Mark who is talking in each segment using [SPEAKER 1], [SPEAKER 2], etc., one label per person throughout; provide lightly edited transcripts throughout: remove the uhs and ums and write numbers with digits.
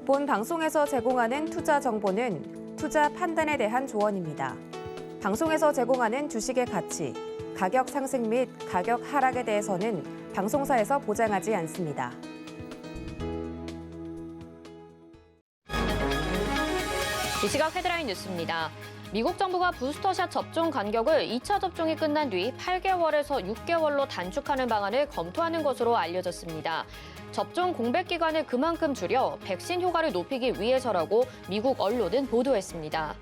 [SPEAKER 1] 본 방송에서 제공하는 투자 정보는 투자 판단에 대한 조언입니다. 방송에서 제공하는 주식의 가치, 가격 상승 및 가격 하락에 대해서는 방송사에서 보장하지 않습니다.
[SPEAKER 2] 이 시각 헤드라인 뉴스입니다. 미국 정부가 부스터샷 접종 간격을 2차 접종이 끝난 뒤 8개월에서 6개월로 단축하는 방안을 검토하는 것으로 알려졌습니다. 접종 공백 기간을 그만큼 줄여 백신 효과를 높이기 위해서라고 미국 언론은 보도했습니다.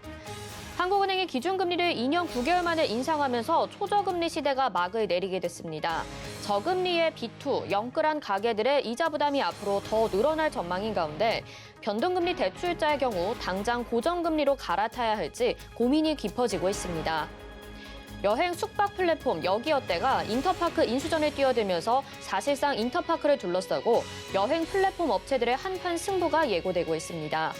[SPEAKER 2] 한국은행이 기준금리를 2년 9개월 만에 인상하면서 초저금리 시대가 막을 내리게 됐습니다. 저금리의 B2, 영끌한 가계들의 이자 부담이 앞으로 더 늘어날 전망인 가운데 변동금리 대출자의 경우 당장 고정금리로 갈아타야 할지 고민이 깊어지고 있습니다. 여행 숙박 플랫폼 여기어때가 인터파크 인수전에 뛰어들면서 사실상 인터파크를 둘러싸고 여행 플랫폼 업체들의 한판 승부가 예고되고 있습니다.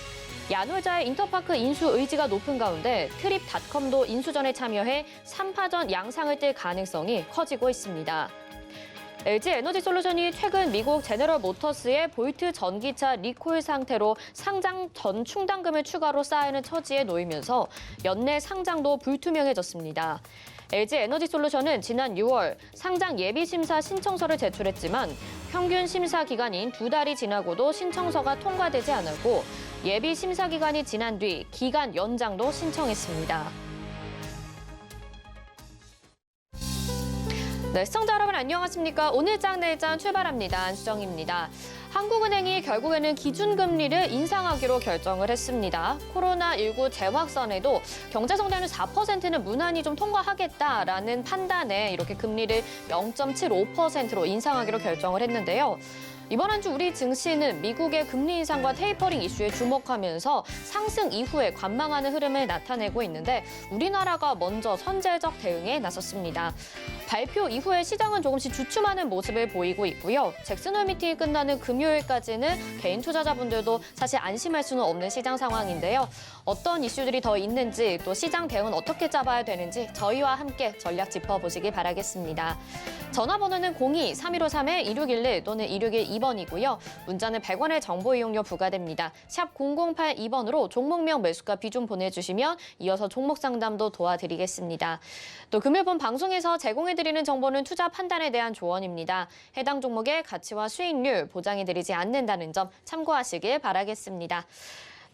[SPEAKER 2] 야놀자의 인터파크 인수 의지가 높은 가운데 트립닷컴도 인수전에 참여해 3파전 양상을 띨 가능성이 커지고 있습니다. LG 에너지솔루션이 최근 미국 제너럴 모터스의 볼트 전기차 리콜 상태로 상장 전 충당금을 추가로 쌓이는 처지에 놓이면서 연내 상장도 불투명해졌습니다. LG 에너지솔루션은 지난 6월 상장 예비심사 신청서를 제출했지만 평균 심사 기간인 2달이 지나고도 신청서가 통과되지 않았고 예비심사 기간이 지난 뒤 기간 연장도 신청했습니다. 네, 시청자 여러분 안녕하십니까? 오늘 장 내일장 출발합니다. 안수정입니다. 한국은행이 결국에는 기준금리를 인상하기로 결정을 했습니다. 코로나19 재확산에도 경제성장률 4%는 무난히 좀 통과하겠다라는 판단에 이렇게 금리를 0.75%로 인상하기로 결정을 했는데요. 이번 한 주 우리 증시는 미국의 금리 인상과 테이퍼링 이슈에 주목하면서 상승 이후에 관망하는 흐름을 나타내고 있는데 우리나라가 먼저 선제적 대응에 나섰습니다. 발표 이후에 시장은 조금씩 주춤하는 모습을 보이고 있고요. 잭슨홀 미팅이 끝나는 금요일까지는 개인 투자자분들도 사실 안심할 수는 없는 시장 상황인데요. 어떤 이슈들이 더 있는지 또 시장 대응은 어떻게 잡아야 되는지 저희와 함께 전략 짚어보시기 바라겠습니다. 전화번호는 02-3153-1611 또는 1612번이고요. 문자는 100원의 정보 이용료 부과됩니다. 샵 0082번으로 종목명 매수가 비중 보내주시면 이어서 종목 상담도 도와드리겠습니다. 또 금요일본 방송에서 제공해드리는 정보는 투자 판단에 대한 조언입니다. 해당 종목의 가치와 수익률 보장해드리지 않는다는 점 참고하시길 바라겠습니다.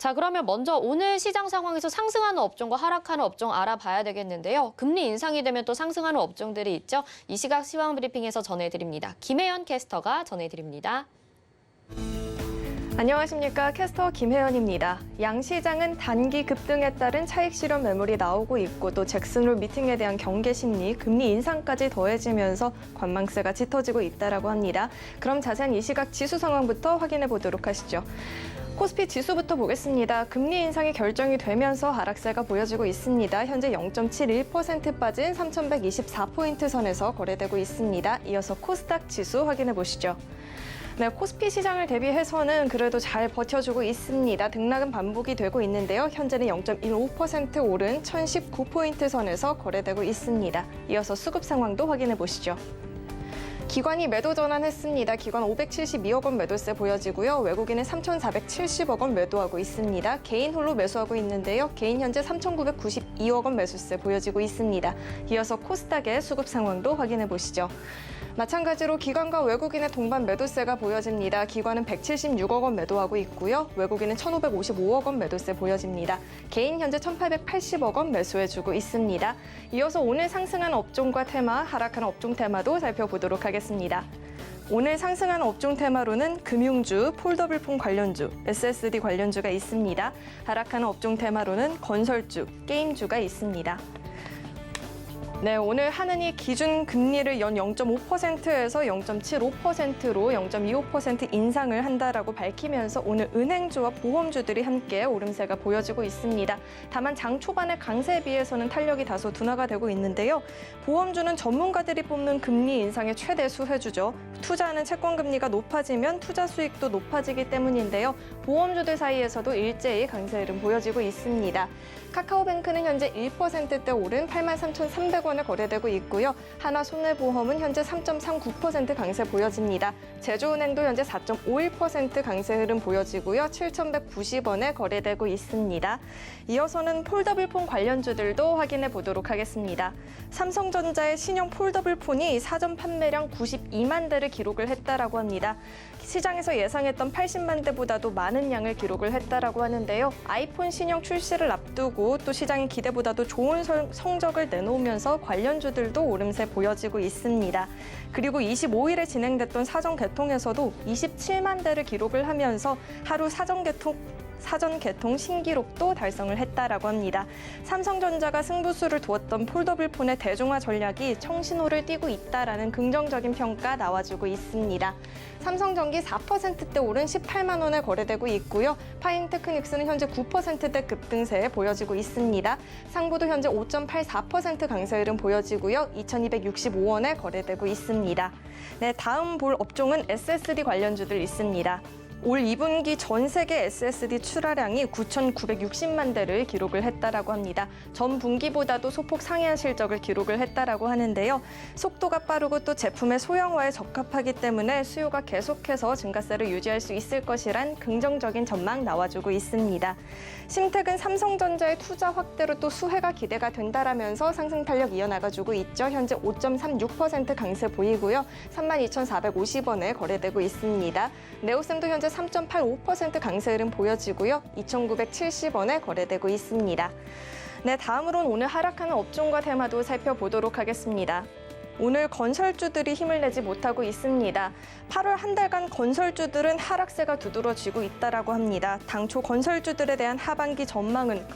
[SPEAKER 2] 자, 그러면 먼저 오늘 시장 상황에서 상승하는 업종과 하락하는 업종 알아봐야 되겠는데요. 금리 인상이 되면 또 상승하는 업종들이 있죠. 이 시각 시황 브리핑에서 전해드립니다. 김혜연 캐스터가 전해드립니다.
[SPEAKER 3] 안녕하십니까. 캐스터 김혜연입니다. 양시장은 단기 급등에 따른 차익 실현 매물이 나오고 있고 또 잭슨홀 미팅에 대한 경계 심리, 금리 인상까지 더해지면서 관망세가 짙어지고 있다라고 합니다. 그럼 자세한 이 시각 지수 상황부터 확인해 보도록 하시죠. 코스피 지수부터 보겠습니다. 금리 인상이 결정이 되면서 하락세가 보여지고 있습니다. 현재 0.71% 빠진 3,124포인트 선에서 거래되고 있습니다. 이어서 코스닥 지수 확인해 보시죠. 네, 코스피 시장을 대비해서는 그래도 잘 버텨주고 있습니다. 등락은 반복이 되고 있는데요. 현재는 0.15% 오른 1,019포인트 선에서 거래되고 있습니다. 이어서 수급 상황도 확인해 보시죠. 기관이 매도 전환했습니다. 기관 572억 원 매도세 보여지고요. 외국인은 3,470억 원 매도하고 있습니다. 개인 홀로 매수하고 있는데요. 개인 현재 3,992억 원 매수세 보여지고 있습니다. 이어서 코스닥의 수급 상황도 확인해 보시죠. 마찬가지로 기관과 외국인의 동반 매도세가 보여집니다. 기관은 176억 원 매도하고 있고요. 외국인은 1,555억 원 매도세 보여집니다. 개인 현재 1,880억 원 매수해주고 있습니다. 이어서 오늘 상승한 업종과 테마, 하락한 업종 테마도 살펴보도록 하겠습니다. 오늘 상승한 업종 테마로는 금융주, 폴더블폰 관련주, SSD 관련주가 있습니다. 하락하는 업종 테마로는 건설주, 게임주가 있습니다. 네, 오늘 한은이 기준 금리를 연 0.5%에서 0.75%로 0.25% 인상을 한다라고 밝히면서 오늘 은행주와 보험주들이 함께 오름세가 보여지고 있습니다. 다만 장 초반의 강세에 비해서는 탄력이 다소 둔화가 되고 있는데요. 보험주는 전문가들이 뽑는 금리 인상의 최대 수혜주죠. 투자하는 채권 금리가 높아지면 투자 수익도 높아지기 때문인데요. 보험주들 사이에서도 일제히 강세 흐름 보여지고 있습니다. 카카오뱅크는 현재 1%대 오른 83,300원 4,780원에 거래되고 있고요. 하나손해보험은 현재 3.39% 강세 보여집니다. 제주은행도 현재 4.51% 강세 흐름 보여지고요. 7,190원에 거래되고 있습니다. 이어서는 폴더블폰 관련주들도 확인해 보도록 하겠습니다. 삼성전자의 신형 폴더블폰이 사전 판매량 92만 대를 기록을 했다라고 합니다. 시장에서 예상했던 80만 대보다도 많은 양을 기록을 했다라고 하는데요. 아이폰 신형 출시를 앞두고 또 시장의 기대보다도 좋은 성적을 내놓으면서 관련주들도 오름세 보여지고 있습니다. 그리고 25일에 진행됐던 사전 개통에서도 27만 대를 기록을 하면서 하루 사전 개통 신기록도 달성을 했다라고 합니다. 삼성전자가 승부수를 두었던 폴더블폰의 대중화 전략이 청신호를 띠고 있다라는 긍정적인 평가 나와주고 있습니다. 삼성전기 4%대 오른 18만 원에 거래되고 있고요. 파인테크닉스는 현재 9%대 급등세 보여지고 있습니다. 상보도 현재 5.84% 강세 흐름 보여지고요. 2,265원에 거래되고 있습니다. 네, 다음 볼 업종은 SSD 관련주들 있습니다. 올 2분기 전 세계 SSD 출하량이 9,960만 대를 기록을 했다라고 합니다. 전 분기보다도 소폭 상회한 실적을 기록을 했다라고 하는데요. 속도가 빠르고 또 제품의 소형화에 적합하기 때문에 수요가 계속해서 증가세를 유지할 수 있을 것이란 긍정적인 전망 나와주고 있습니다. 심택은 삼성전자의 투자 확대로 또 수혜가 기대가 된다라면서 상승 탄력 이어나가주고 있죠. 현재 5.36% 강세 보이고요. 32,450원에 거래되고 있습니다. 네오셈도 현재 3.85% 강세 흐름 보여지고요. 2,970원에 거래되고 있습니다. 네, 다음으로는 오늘 하락하는 업종과 테마도 살펴보도록 하겠습니다. 오늘 건설주들이 힘을 내지 못하고 있습니다. 8월 한 달간 건설주들은 하락세가 두드러지고 있다라고 합니다. 당초 건설주들에 대한 하반기 전망은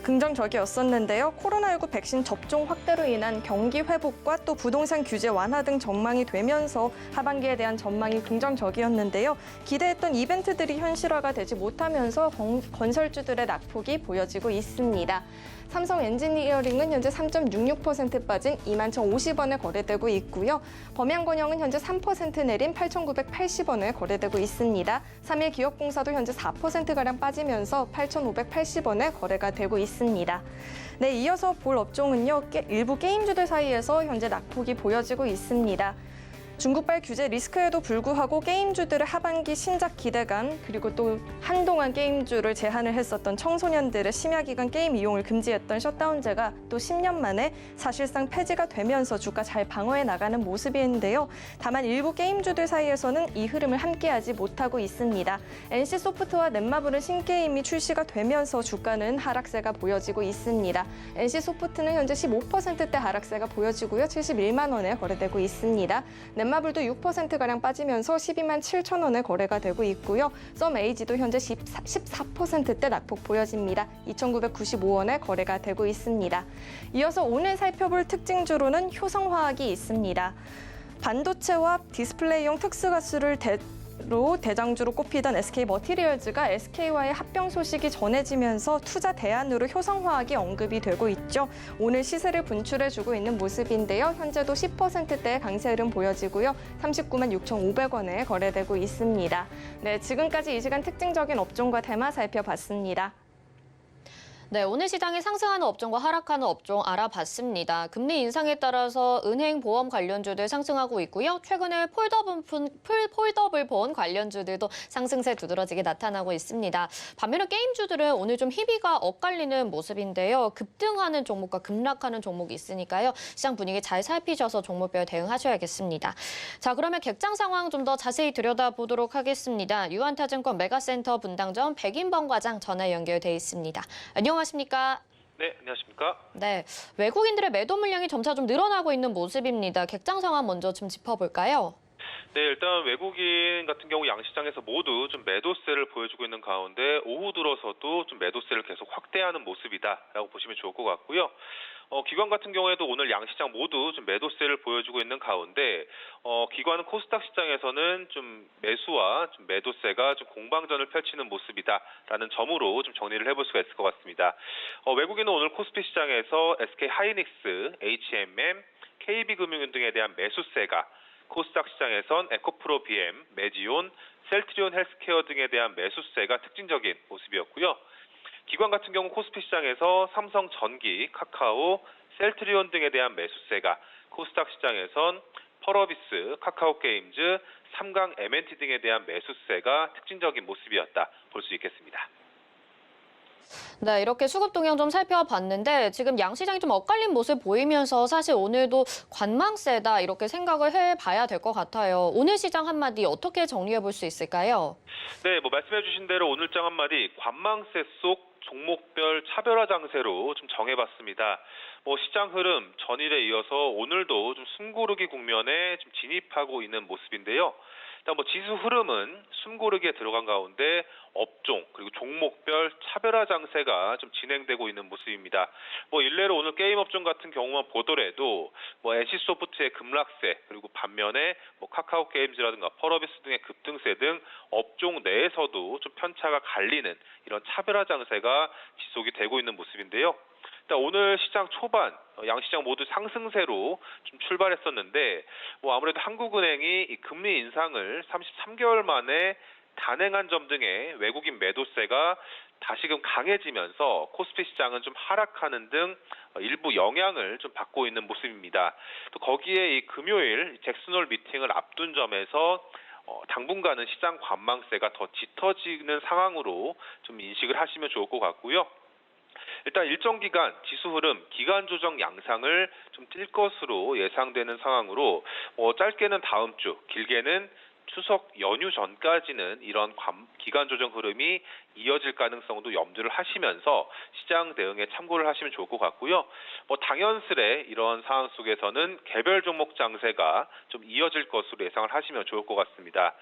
[SPEAKER 3] 긍정적이었었는데요. 코로나19 백신 접종 확대로 인한 경기 회복과 또 부동산 규제 완화 등 전망이 되면서 하반기에 대한 전망이 긍정적이었는데요. 기대했던 이벤트들이 현실화가 되지 못하면서 건설주들의 낙폭이 보여지고 있습니다. 삼성 엔지니어링은 현재 3.66% 빠진 21,050원에 거래되고 있고요. 범양건영은 현재 3% 내린 8,980원에 거래되고 있습니다. 3일 기업공사도 현재 4%가량 빠지면서 8,580원에 거래가 되고 있습니다. 네, 이어서 볼 업종은요. 일부 게임주들 사이에서 현재 낙폭이 보여지고 있습니다. 중국발 규제 리스크에도 불구하고 게임주들의 하반기 신작 기대감 그리고 또 한동안 게임주를 제한을 했었던 청소년들의 심야기간 게임 이용을 금지했던 셧다운제가 또 10년 만에 사실상 폐지가 되면서 주가 잘 방어해 나가는 모습인데요. 다만 일부 게임주들 사이에서는 이 흐름을 함께하지 못하고 있습니다. NC소프트와 넷마블은 신게임이 출시가 되면서 주가는 하락세가 보여지고 있습니다. NC소프트는 현재 15%대 하락세가 보여지고요. 71만 원에 거래되고 있습니다. 넷마블도 6%가량 빠지면서 12만 7천 원에 거래가 되고 있고요. 썸에이지도 현재 14%대 낙폭 보여집니다. 2,995원에 거래가 되고 있습니다. 이어서 오늘 살펴볼 특징주로는 효성화학이 있습니다. 반도체와 디스플레이용 특수가스를 대장주로 꼽히던 SK머티리얼즈가 SK와의 합병 소식이 전해지면서 투자 대안으로 효성화학이 언급이 되고 있죠. 오늘 시세를 분출해주고 있는 모습인데요. 현재도 10%대의 강세 흐름 보여지고요. 39만 6,500원에 거래되고 있습니다. 네, 지금까지 이 시간 특징적인 업종과 테마 살펴봤습니다.
[SPEAKER 2] 네, 오늘 시장이 상승하는 업종과 하락하는 업종 알아봤습니다. 금리 인상에 따라서 은행, 보험 관련주들 상승하고 있고요. 최근에 폴더블폰 관련주들도 상승세 두드러지게 나타나고 있습니다. 반면에 게임주들은 오늘 좀 희비가 엇갈리는 모습인데요. 급등하는 종목과 급락하는 종목이 있으니까요. 시장 분위기 잘 살피셔서 종목별 대응하셔야겠습니다. 자, 그러면 객장 상황 좀 더 자세히 들여다보도록 하겠습니다. 유한타증권 메가센터 분당점 백인범 과장 전화 연결돼 있습니다. 안녕하십니까?
[SPEAKER 4] 네, 안녕하십니까?
[SPEAKER 2] 네, 외국인들의 매도 물량이 점차 좀 늘어나고 있는 모습입니다. 객장 상황 먼저 좀 짚어볼까요?
[SPEAKER 4] 네, 일단 외국인 같은 경우 양시장에서 모두 좀 매도세를 보여주고 있는 가운데 오후 들어서도 좀 매도세를 계속 확대하는 모습이다라고 보시면 좋을 것 같고요. 기관 같은 경우에도 오늘 양시장 모두 좀 매도세를 보여주고 있는 가운데 기관은 코스닥 시장에서는 좀 매수와 좀 매도세가 좀 공방전을 펼치는 모습이다라는 점으로 좀 정리를 해볼 수가 있을 것 같습니다. 외국인은 오늘 코스피 시장에서 SK하이닉스, H&M, KB금융 등에 대한 매수세가 코스닥 시장에선 에코프로 BM, 메지온, 셀트리온 헬스케어 등에 대한 매수세가 특징적인 모습이었고요. 기관 같은 경우 코스피 시장에서 삼성전기, 카카오, 셀트리온 등에 대한 매수세가, 코스닥 시장에선 펄어비스, 카카오게임즈, 삼강 M&T 등에 대한 매수세가 특징적인 모습이었다 볼 수 있겠습니다.
[SPEAKER 2] 네, 이렇게 수급 동향 좀 살펴봤는데 지금 양시장이 좀 엇갈린 모습 보이면서 사실 오늘도 관망세다 이렇게 생각을 해봐야 될 것 같아요. 오늘 시장 한마디 어떻게 정리해 볼 수 있을까요?
[SPEAKER 4] 네, 말씀해 주신 대로 오늘 장 한마디 관망세 속 종목별 차별화 장세로 좀 정해봤습니다. 시장 흐름 전일에 이어서 오늘도 좀 숨고르기 국면에 좀 진입하고 있는 모습인데요. 일단 지수 흐름은 숨고르기에 들어간 가운데 업종 그리고 종목별 차별화 장세가 좀 진행되고 있는 모습입니다. 일례로 오늘 게임 업종 같은 경우만 보더라도 NC소프트의 급락세 그리고 반면에 카카오 게임즈라든가 펄어비스 등의 급등세 등 업종 내에서도 좀 편차가 갈리는 이런 차별화 장세가 지속이 되고 있는 모습인데요. 일단 오늘 시장 초반 양시장 모두 상승세로 좀 출발했었는데 아무래도 한국은행이 이 금리 인상을 33개월 만에 단행한 점 등의 외국인 매도세가 다시금 강해지면서 코스피 시장은 좀 하락하는 등 일부 영향을 좀 받고 있는 모습입니다. 또 거기에 이 금요일 잭슨홀 미팅을 앞둔 점에서 당분간은 시장 관망세가 더 짙어지는 상황으로 좀 인식을 하시면 좋을 것 같고요. 일단 일정 기간 지수 흐름 기간 조정 양상을 좀 띌 것으로 예상되는 상황으로 짧게는 다음 주, 길게는 추석 연휴 전까지는 이런 기간 조정 흐름이 이어질 가능성도 염두를 하시면서 시장 대응에 참고를 하시면 좋을 것 같고요. 당연스레 이런 상황 속에서는 개별 종목 장세가 좀 이어질 것으로 예상을 하시면 좋을 것 같습니다.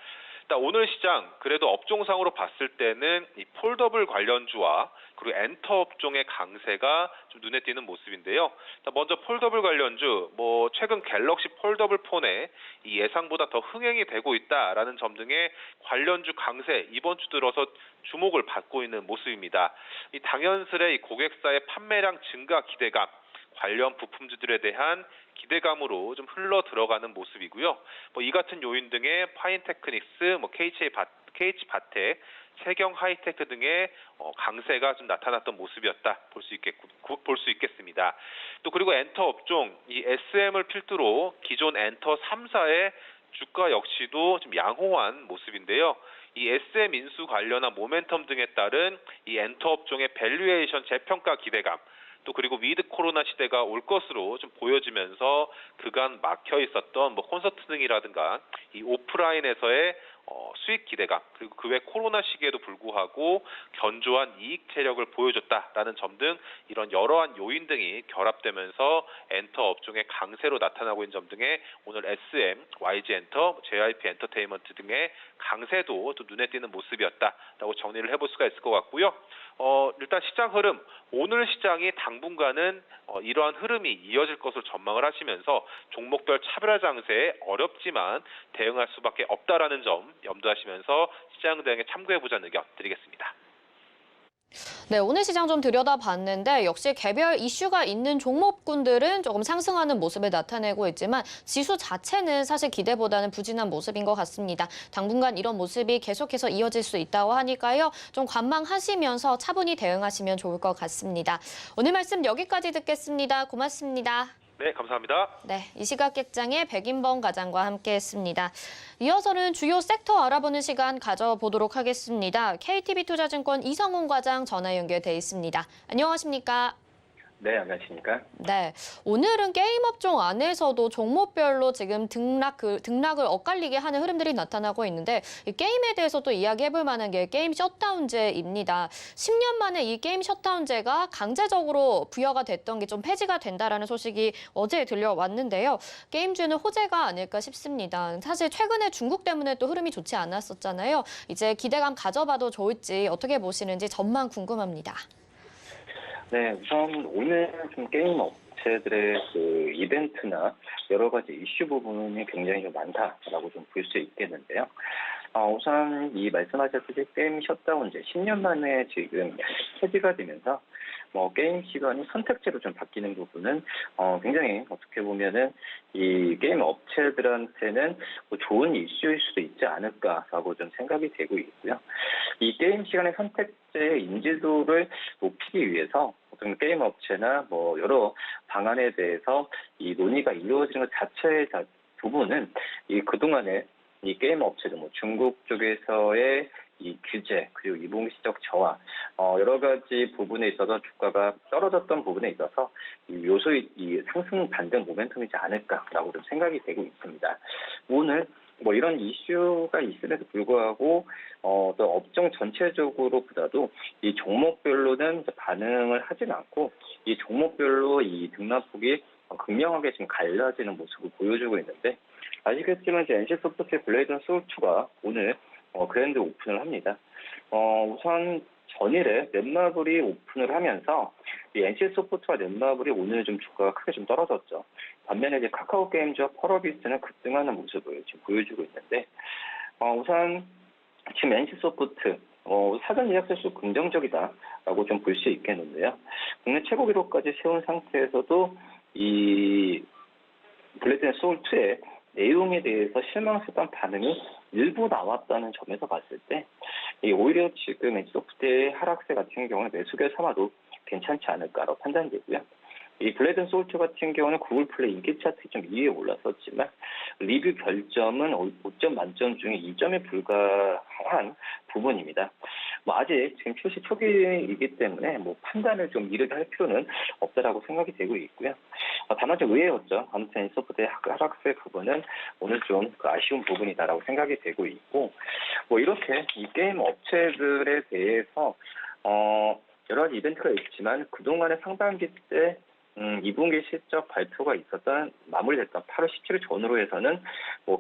[SPEAKER 4] 일단 오늘 시장 그래도 업종상으로 봤을 때는 이 폴더블 관련주와 그리고 엔터 업종의 강세가 좀 눈에 띄는 모습인데요. 일단 먼저 폴더블 관련주, 최근 갤럭시 폴더블 폰에 이 예상보다 더 흥행이 되고 있다라는 점 등의 관련주 강세 이번 주 들어서 주목을 받고 있는 모습입니다. 이 당연스레 이 고객사의 판매량 증가 기대감, 관련 부품주들에 대한 기대감으로 좀 흘러 들어가는 모습이고요. 이 같은 요인 등의 파인테크닉스, KH바텍, 세경 하이테크 등의 강세가 좀 나타났던 모습이었다 볼 수 있겠습니다. 또 그리고 엔터 업종, 이 SM을 필두로 기존 엔터 3사의 주가 역시도 좀 양호한 모습인데요. 이 SM 인수 관련한 모멘텀 등에 따른 이 엔터 업종의 밸류에이션 재평가 기대감, 또 그리고 위드 코로나 시대가 올 것으로 좀 보여지면서 그간 막혀 있었던 콘서트 등이라든가 이 오프라인에서의 수익 기대감 그리고 그 외 코로나 시기에도 불구하고 견조한 이익 체력을 보여줬다라는 점 등 이런 여러한 요인 등이 결합되면서 엔터 업종의 강세로 나타나고 있는 점 등의 오늘 SM, YG 엔터, JYP 엔터테인먼트 등의 강세도 또 눈에 띄는 모습이었다라고 정리를 해볼 수가 있을 것 같고요. 일단 시장 흐름, 오늘 시장이 당분간은 이러한 흐름이 이어질 것으로 전망을 하시면서 종목별 차별화 장세에 어렵지만 대응할 수밖에 없다라는 점 염두하시면서 시장 대응에 참고해보자는 의견 드리겠습니다.
[SPEAKER 2] 네, 오늘 시장 좀 들여다봤는데 역시 개별 이슈가 있는 종목군들은 조금 상승하는 모습을 나타내고 있지만 지수 자체는 사실 기대보다는 부진한 모습인 것 같습니다. 당분간 이런 모습이 계속해서 이어질 수 있다고 하니까요. 좀 관망하시면서 차분히 대응하시면 좋을 것 같습니다. 오늘 말씀 여기까지 듣겠습니다. 고맙습니다.
[SPEAKER 4] 네, 감사합니다.
[SPEAKER 2] 네, 이 시각 객장의 백인범 과장과 함께했습니다. 이어서는 주요 섹터 알아보는 시간 가져보도록 하겠습니다. KTB투자증권 이성훈 과장 전화 연결돼 있습니다. 안녕하십니까?
[SPEAKER 5] 네, 안녕하십니까?
[SPEAKER 2] 네, 오늘은 게임 업종 안에서도 종목별로 지금 등락을 엇갈리게 하는 흐름들이 나타나고 있는데 이 게임에 대해서 또 이야기해볼 만한 게 게임 셧다운제입니다. 10년 만에 이 게임 셧다운제가 강제적으로 부여가 됐던 게 좀 폐지가 된다라는 소식이 어제 들려왔는데요. 게임주는 호재가 아닐까 싶습니다. 사실 최근에 중국 때문에 또 흐름이 좋지 않았었잖아요. 이제 기대감 가져봐도 좋을지 어떻게 보시는지 전망 궁금합니다.
[SPEAKER 5] 네, 우선 오늘 좀 게임 업체들의 그 이벤트나 여러 가지 이슈 부분이 굉장히 좀 많다라고 좀 볼 수 있겠는데요. 우선 이 말씀하셨듯이 게임 셧다운제 10년 만에 지금 폐지가 되면서 게임 시간이 선택제로 좀 바뀌는 부분은 굉장히 어떻게 보면은 이 게임 업체들한테는 좋은 이슈일 수도 있지 않을까라고 좀 생각이 되고 있고요. 이 게임 시간의 선택제의 인지도를 높이기 위해서 어떤 게임 업체나 여러 방안에 대해서 이 논의가 이루어지는 것 자체의 부분은 이 그동안에 이 게임 업체들 중국 쪽에서의 이 규제 그리고 2분기 실적 저하 여러 가지 부분에 있어서 주가가 떨어졌던 부분에 있어서 이 상승 반등 모멘텀이지 않을까라고 좀 생각이 되고 있습니다. 오늘 이런 이슈가 있음에도 불구하고 또 업종 전체적으로보다도 이 종목별로는 반응을 하진 않고 이 종목별로 이 등락폭이 극명하게 지금 갈라지는 모습을 보여주고 있는데 아시겠지만 이제 NC소프트의 블레이드 소울2가 오늘 그랜드 오픈을 합니다. 우선 전일에 넷마블이 오픈을 하면서 이 NC소프트와 넷마블이 오늘 좀 주가가 크게 좀 떨어졌죠. 반면에 이제 카카오 게임즈와 펄어비스는 급등하는 모습을 지금 보여주고 있는데 우선 지금 NC소프트 사전 예약자 수 긍정적이다라고 좀 볼 수 있겠는데요. 국내 최고 기록까지 세운 상태에서도 이 블레이드 소울2의 내용에 대해서 실망스러운 반응이 일부 나왔다는 점에서 봤을 때 오히려 지금 NC소프트의 하락세 같은 경우는 매수결 삼아도 괜찮지 않을까로 판단되고요. 이 블레이드 소울2 같은 경우는 구글 플레이 인기 차트 좀 2위에 올랐었지만 리뷰 별점은 5점 만점 중에 2점에 불과한 부분입니다. 아직 지금 출시 초기이기 때문에 판단을 좀 이르게 할 필요는 없다라고 생각이 되고 있고요. 다만 좀 의외였죠. 아무튼 NC소프트의 하락세 부분은 오늘 좀 아쉬운 부분이다라고 생각이 되고 있고 이렇게 이 게임 업체들에 대해서 여러 가지 이벤트가 있지만 그동안의 상반기 때 2분기 실적 발표가 마무리됐던 8월 17일 전후로 해서는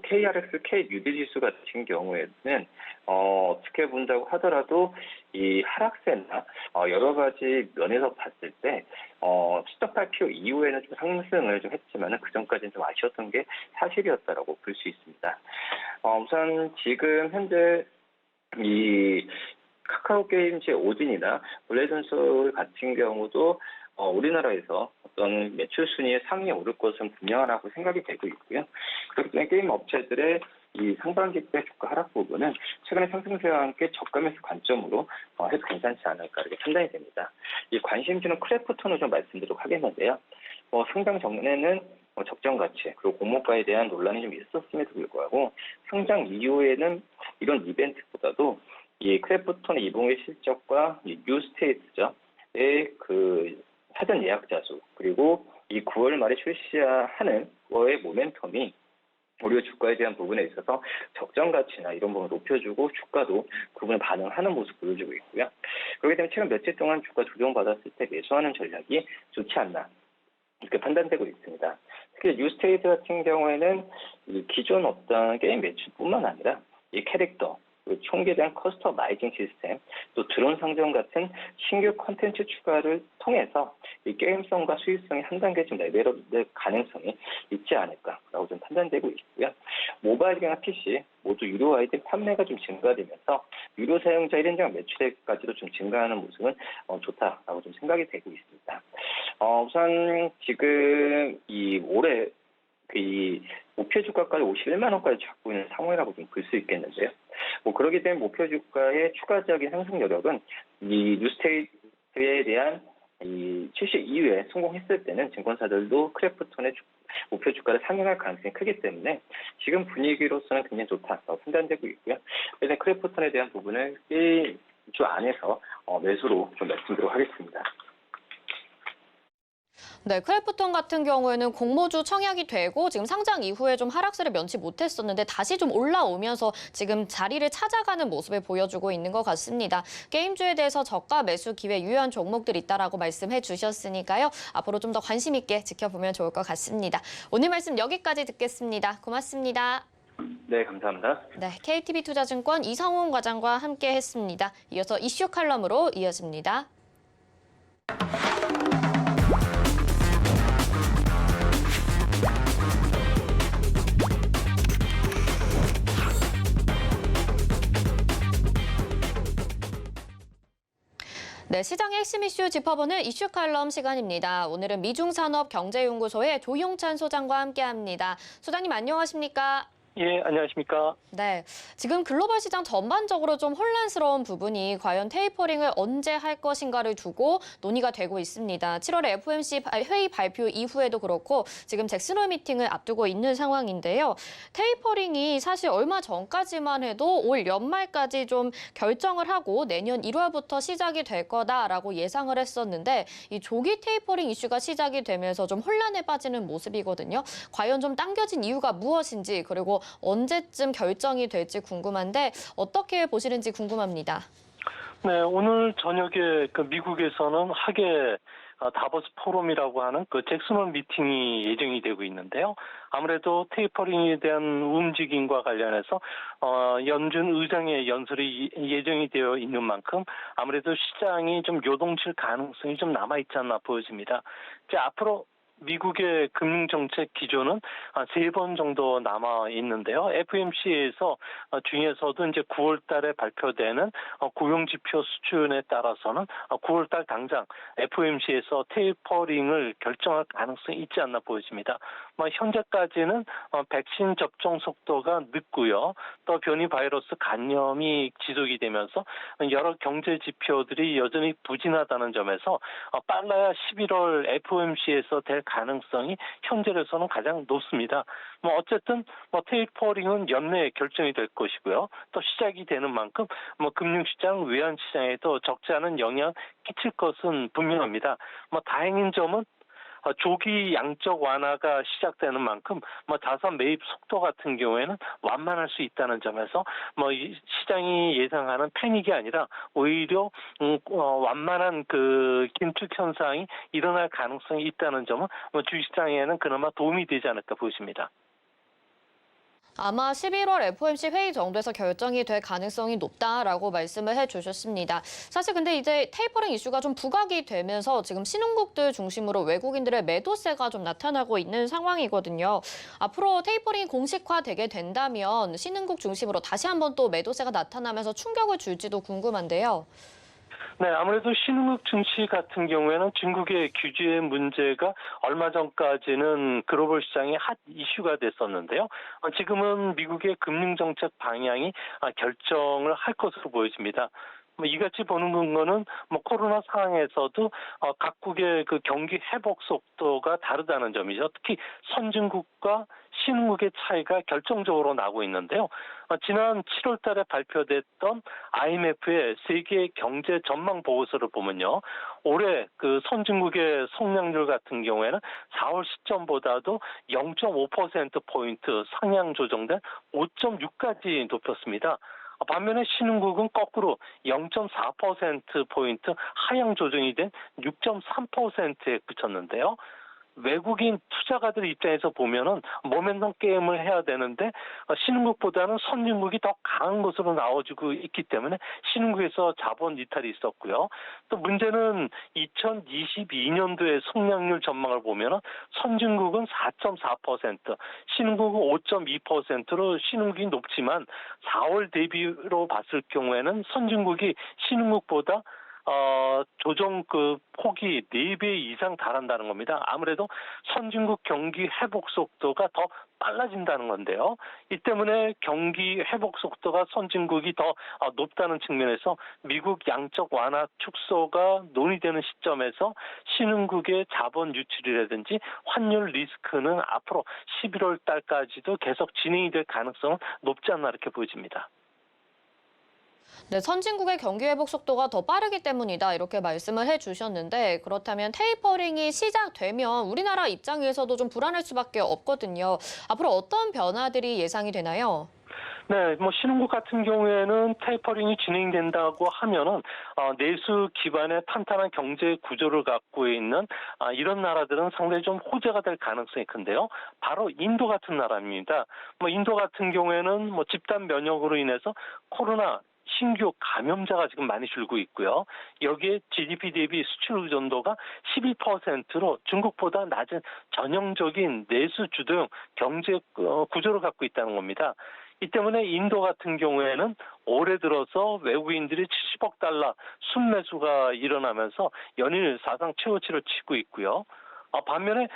[SPEAKER 5] KRX, K뉴비 지수 같은 경우에는 어떻게 본다고 하더라도 이 하락세나 여러 가지 면에서 봤을 때 실적 발표 이후에는 좀 상승을 좀 했지만은 그 전까지는 좀 아쉬웠던 게 사실이었다라고 볼 수 있습니다. 우선 지금 현재 이 카카오 게임즈의 오딘이나 블레이드 소울 같은 경우도 우리나라에서 어떤 매출 순위의 상위에 오를 것은 분명하다고 생각이 되고 있고요. 그렇기 때문에 게임 업체들의 이 상반기 때 주가 하락 부분은 최근의 상승세와 함께 저가매수 관점으로 해도 괜찮지 않을까 이렇게 판단이 됩니다. 이 관심주는 크래프톤을 좀 말씀드리도록 하겠는데요. 상장 전에는 적정 가치 그리고 공모가에 대한 논란이 좀 있었음에도 불구하고 상장 이후에는 이런 이벤트보다도 이 크래프톤의 2분기 실적과 이 뉴스테이트죠. 의 사전 예약자 수 그리고 이 9월 말에 출시하는 거의 모멘텀이 오히려 주가에 대한 부분에 있어서 적정 가치나 이런 부분을 높여주고 주가도 그 부분에 반응하는 모습 보여주고 있고요. 그렇기 때문에 최근 며칠 동안 주가 조정받았을 때 매수하는 전략이 좋지 않나 이렇게 판단되고 있습니다. 특히 뉴스테이트 같은 경우에는 이 기존 어떤 게임 매출뿐만 아니라 이 캐릭터 총기에 대한 커스터마이징 시스템, 또 드론 상점 같은 신규 콘텐츠 추가를 통해서 이 게임성과 수익성이 한 단계 좀 레벨업될 가능성이 있지 않을까라고 좀 판단되고 있고요. 모바일이나 PC 모두 유료 아이템 판매가 좀 증가되면서 유료 사용자 1인당 매출액까지도 좀 증가하는 모습은 좋다라고 좀 생각이 되고 있습니다. 우선 지금 이 올해 이 목표 주가까지 51만 원까지 잡고 있는 상황이라고 좀 볼 수 있겠는데요. 그렇기 때문에 목표 주가의 추가적인 상승 여력은 이 뉴스테이트에 대한 이 출시 이후에 성공했을 때는 증권사들도 크래프톤의 목표 주가를 상향할 가능성이 크기 때문에 지금 분위기로서는 굉장히 좋다고 판단되고 있고요. 그래서 크래프톤에 대한 부분을 1주 안에서 매수로 좀 말씀드리도록 하겠습니다.
[SPEAKER 2] 네, 크래프톤 같은 경우에는 공모주 청약이 되고 지금 상장 이후에 좀 하락세를 면치 못했었는데 다시 좀 올라오면서 지금 자리를 찾아가는 모습을 보여주고 있는 것 같습니다. 게임주에 대해서 저가 매수 기회 유효한 종목들 있다라고 말씀해 주셨으니까요. 앞으로 좀 더 관심 있게 지켜보면 좋을 것 같습니다. 오늘 말씀 여기까지 듣겠습니다. 고맙습니다.
[SPEAKER 5] 네, 감사합니다.
[SPEAKER 2] 네, KTB투자증권 이성훈 과장과 함께했습니다. 이어서 이슈 칼럼으로 이어집니다. 네, 시장의 핵심 이슈 짚어보는 이슈 칼럼 시간입니다. 오늘은 미중산업경제연구소의 조용찬 소장과 함께합니다. 소장님 안녕하십니까?
[SPEAKER 6] 예, 안녕하십니까?
[SPEAKER 2] 네, 지금 글로벌 시장 전반적으로 좀 혼란스러운 부분이 과연 테이퍼링을 언제 할 것인가를 두고 논의가 되고 있습니다. 7월에 FOMC 회의 발표 이후에도 그렇고 지금 잭슨홀 미팅을 앞두고 있는 상황인데요. 테이퍼링이 사실 얼마 전까지만 해도 올 연말까지 좀 결정을 하고 내년 1월부터 시작이 될 거다라고 예상을 했었는데 이 조기 테이퍼링 이슈가 시작이 되면서 좀 혼란에 빠지는 모습이거든요. 과연 좀 당겨진 이유가 무엇인지 그리고 언제쯤 결정이 될지 궁금한데 어떻게 보시는지 궁금합니다.
[SPEAKER 6] 네, 오늘 저녁에 미국에서는 하계 다보스 포럼이라고 하는 잭슨홀 미팅이 예정이 되고 있는데요. 아무래도 테이퍼링에 대한 움직임과 관련해서 연준 의장의 연설이 예정이 되어 있는 만큼 아무래도 시장이 좀 요동칠 가능성이 좀 남아 있지 않나 보여집니다. 이제 앞으로 미국의 금융정책 기조는 3번 정도 남아 있는데요. FOMC에서 중에서도 이제 9월 달에 발표되는 고용지표 수준에 따라서는 9월 달 당장 FOMC에서 테이퍼링을 결정할 가능성이 있지 않나 보여집니다. 현재까지는 백신 접종 속도가 늦고요. 또 변이 바이러스 감염이 지속이 되면서 여러 경제 지표들이 여전히 부진하다는 점에서 빨라야 11월 FOMC에서 될 가능성이 현재로서는 가장 높습니다. 어쨌든 테이퍼링은 연내에 결정이 될 것이고요. 또 시작이 되는 만큼 금융시장, 외환시장에도 적지 않은 영향을 끼칠 것은 분명합니다. 다행인 점은 조기 양적 완화가 시작되는 만큼 자산 매입 속도 같은 경우에는 완만할 수 있다는 점에서 시장이 예상하는 패닉이 아니라 오히려 완만한 긴축 현상이 일어날 가능성이 있다는 점은 주식시장에는 그나마 도움이 되지 않을까 보십니다.
[SPEAKER 2] 아마 11월 FOMC 회의 정도에서 결정이 될 가능성이 높다라고 말씀을 해주셨습니다. 사실 근데 이제 테이퍼링 이슈가 좀 부각이 되면서 지금 신흥국들 중심으로 외국인들의 매도세가 좀 나타나고 있는 상황이거든요. 앞으로 테이퍼링이 공식화되게 된다면 신흥국 중심으로 다시 한번 또 매도세가 나타나면서 충격을 줄지도 궁금한데요.
[SPEAKER 6] 네, 아무래도 신흥국 증시 같은 경우에는 중국의 규제 문제가 얼마 전까지는 글로벌 시장의 핫 이슈가 됐었는데요. 지금은 미국의 금융정책 방향이 결정을 할 것으로 보여집니다. 이같이 보는 근거는 코로나 상황에서도 각국의 경기 회복 속도가 다르다는 점이죠. 특히 선진국과 신흥국의 차이가 결정적으로 나고 있는데요. 지난 7월 달에 발표됐던 IMF의 세계 경제 전망 보고서를 보면요. 올해 선진국의 성장률 같은 경우에는 4월 시점보다도 0.5%포인트 상향 조정된 5.6까지 높였습니다. 반면에 신흥국은 거꾸로 0.4%포인트 하향 조정이 된 6.3%에 그쳤는데요. 외국인 투자가들 입장에서 보면은 모멘텀 게임을 해야 되는데 신흥국보다는 선진국이 더 강한 것으로 나와주고 있기 때문에 신흥국에서 자본 이탈이 있었고요. 또 문제는 2022년도의 성장률 전망을 보면은 선진국은 4.4%, 신흥국은 5.2%로 신흥국이 높지만 4월 대비로 봤을 경우에는 선진국이 신흥국보다 조정 폭이 4배 이상 달한다는 겁니다. 아무래도 선진국 경기 회복 속도가 더 빨라진다는 건데요. 이 때문에 경기 회복 속도가 선진국이 더 높다는 측면에서 미국 양적 완화 축소가 논의되는 시점에서 신흥국의 자본 유출이라든지 환율 리스크는 앞으로 11월 달까지도 계속 진행이 될 가능성은 높지 않나 이렇게 보여집니다.
[SPEAKER 2] 네, 선진국의 경기 회복 속도가 더 빠르기 때문이다 이렇게 말씀을 해주셨는데 그렇다면 테이퍼링이 시작되면 우리나라 입장에서도 좀 불안할 수밖에 없거든요. 앞으로 어떤 변화들이 예상이 되나요?
[SPEAKER 6] 네, 신흥국 같은 경우에는 테이퍼링이 진행된다고 하면은 내수 기반의 탄탄한 경제 구조를 갖고 있는 이런 나라들은 상당히 좀 호재가 될 가능성이 큰데요. 바로 인도 같은 나라입니다. 인도 같은 경우에는 집단 면역으로 인해서 코로나 신규 감염자가 지금 많이 줄고 있고요. 여기에 GDP 대비 수출 의존도가 12%로 중국보다 낮은 전형적인 내수 주도형 경제 구조를 갖고 있다는 겁니다. 이 때문에 인도 같은 경우에는 올해 들어서 외국인들이 70억 달러 순매수가 일어나면서 연일 사상 최고치를 치고 있고요. 반면에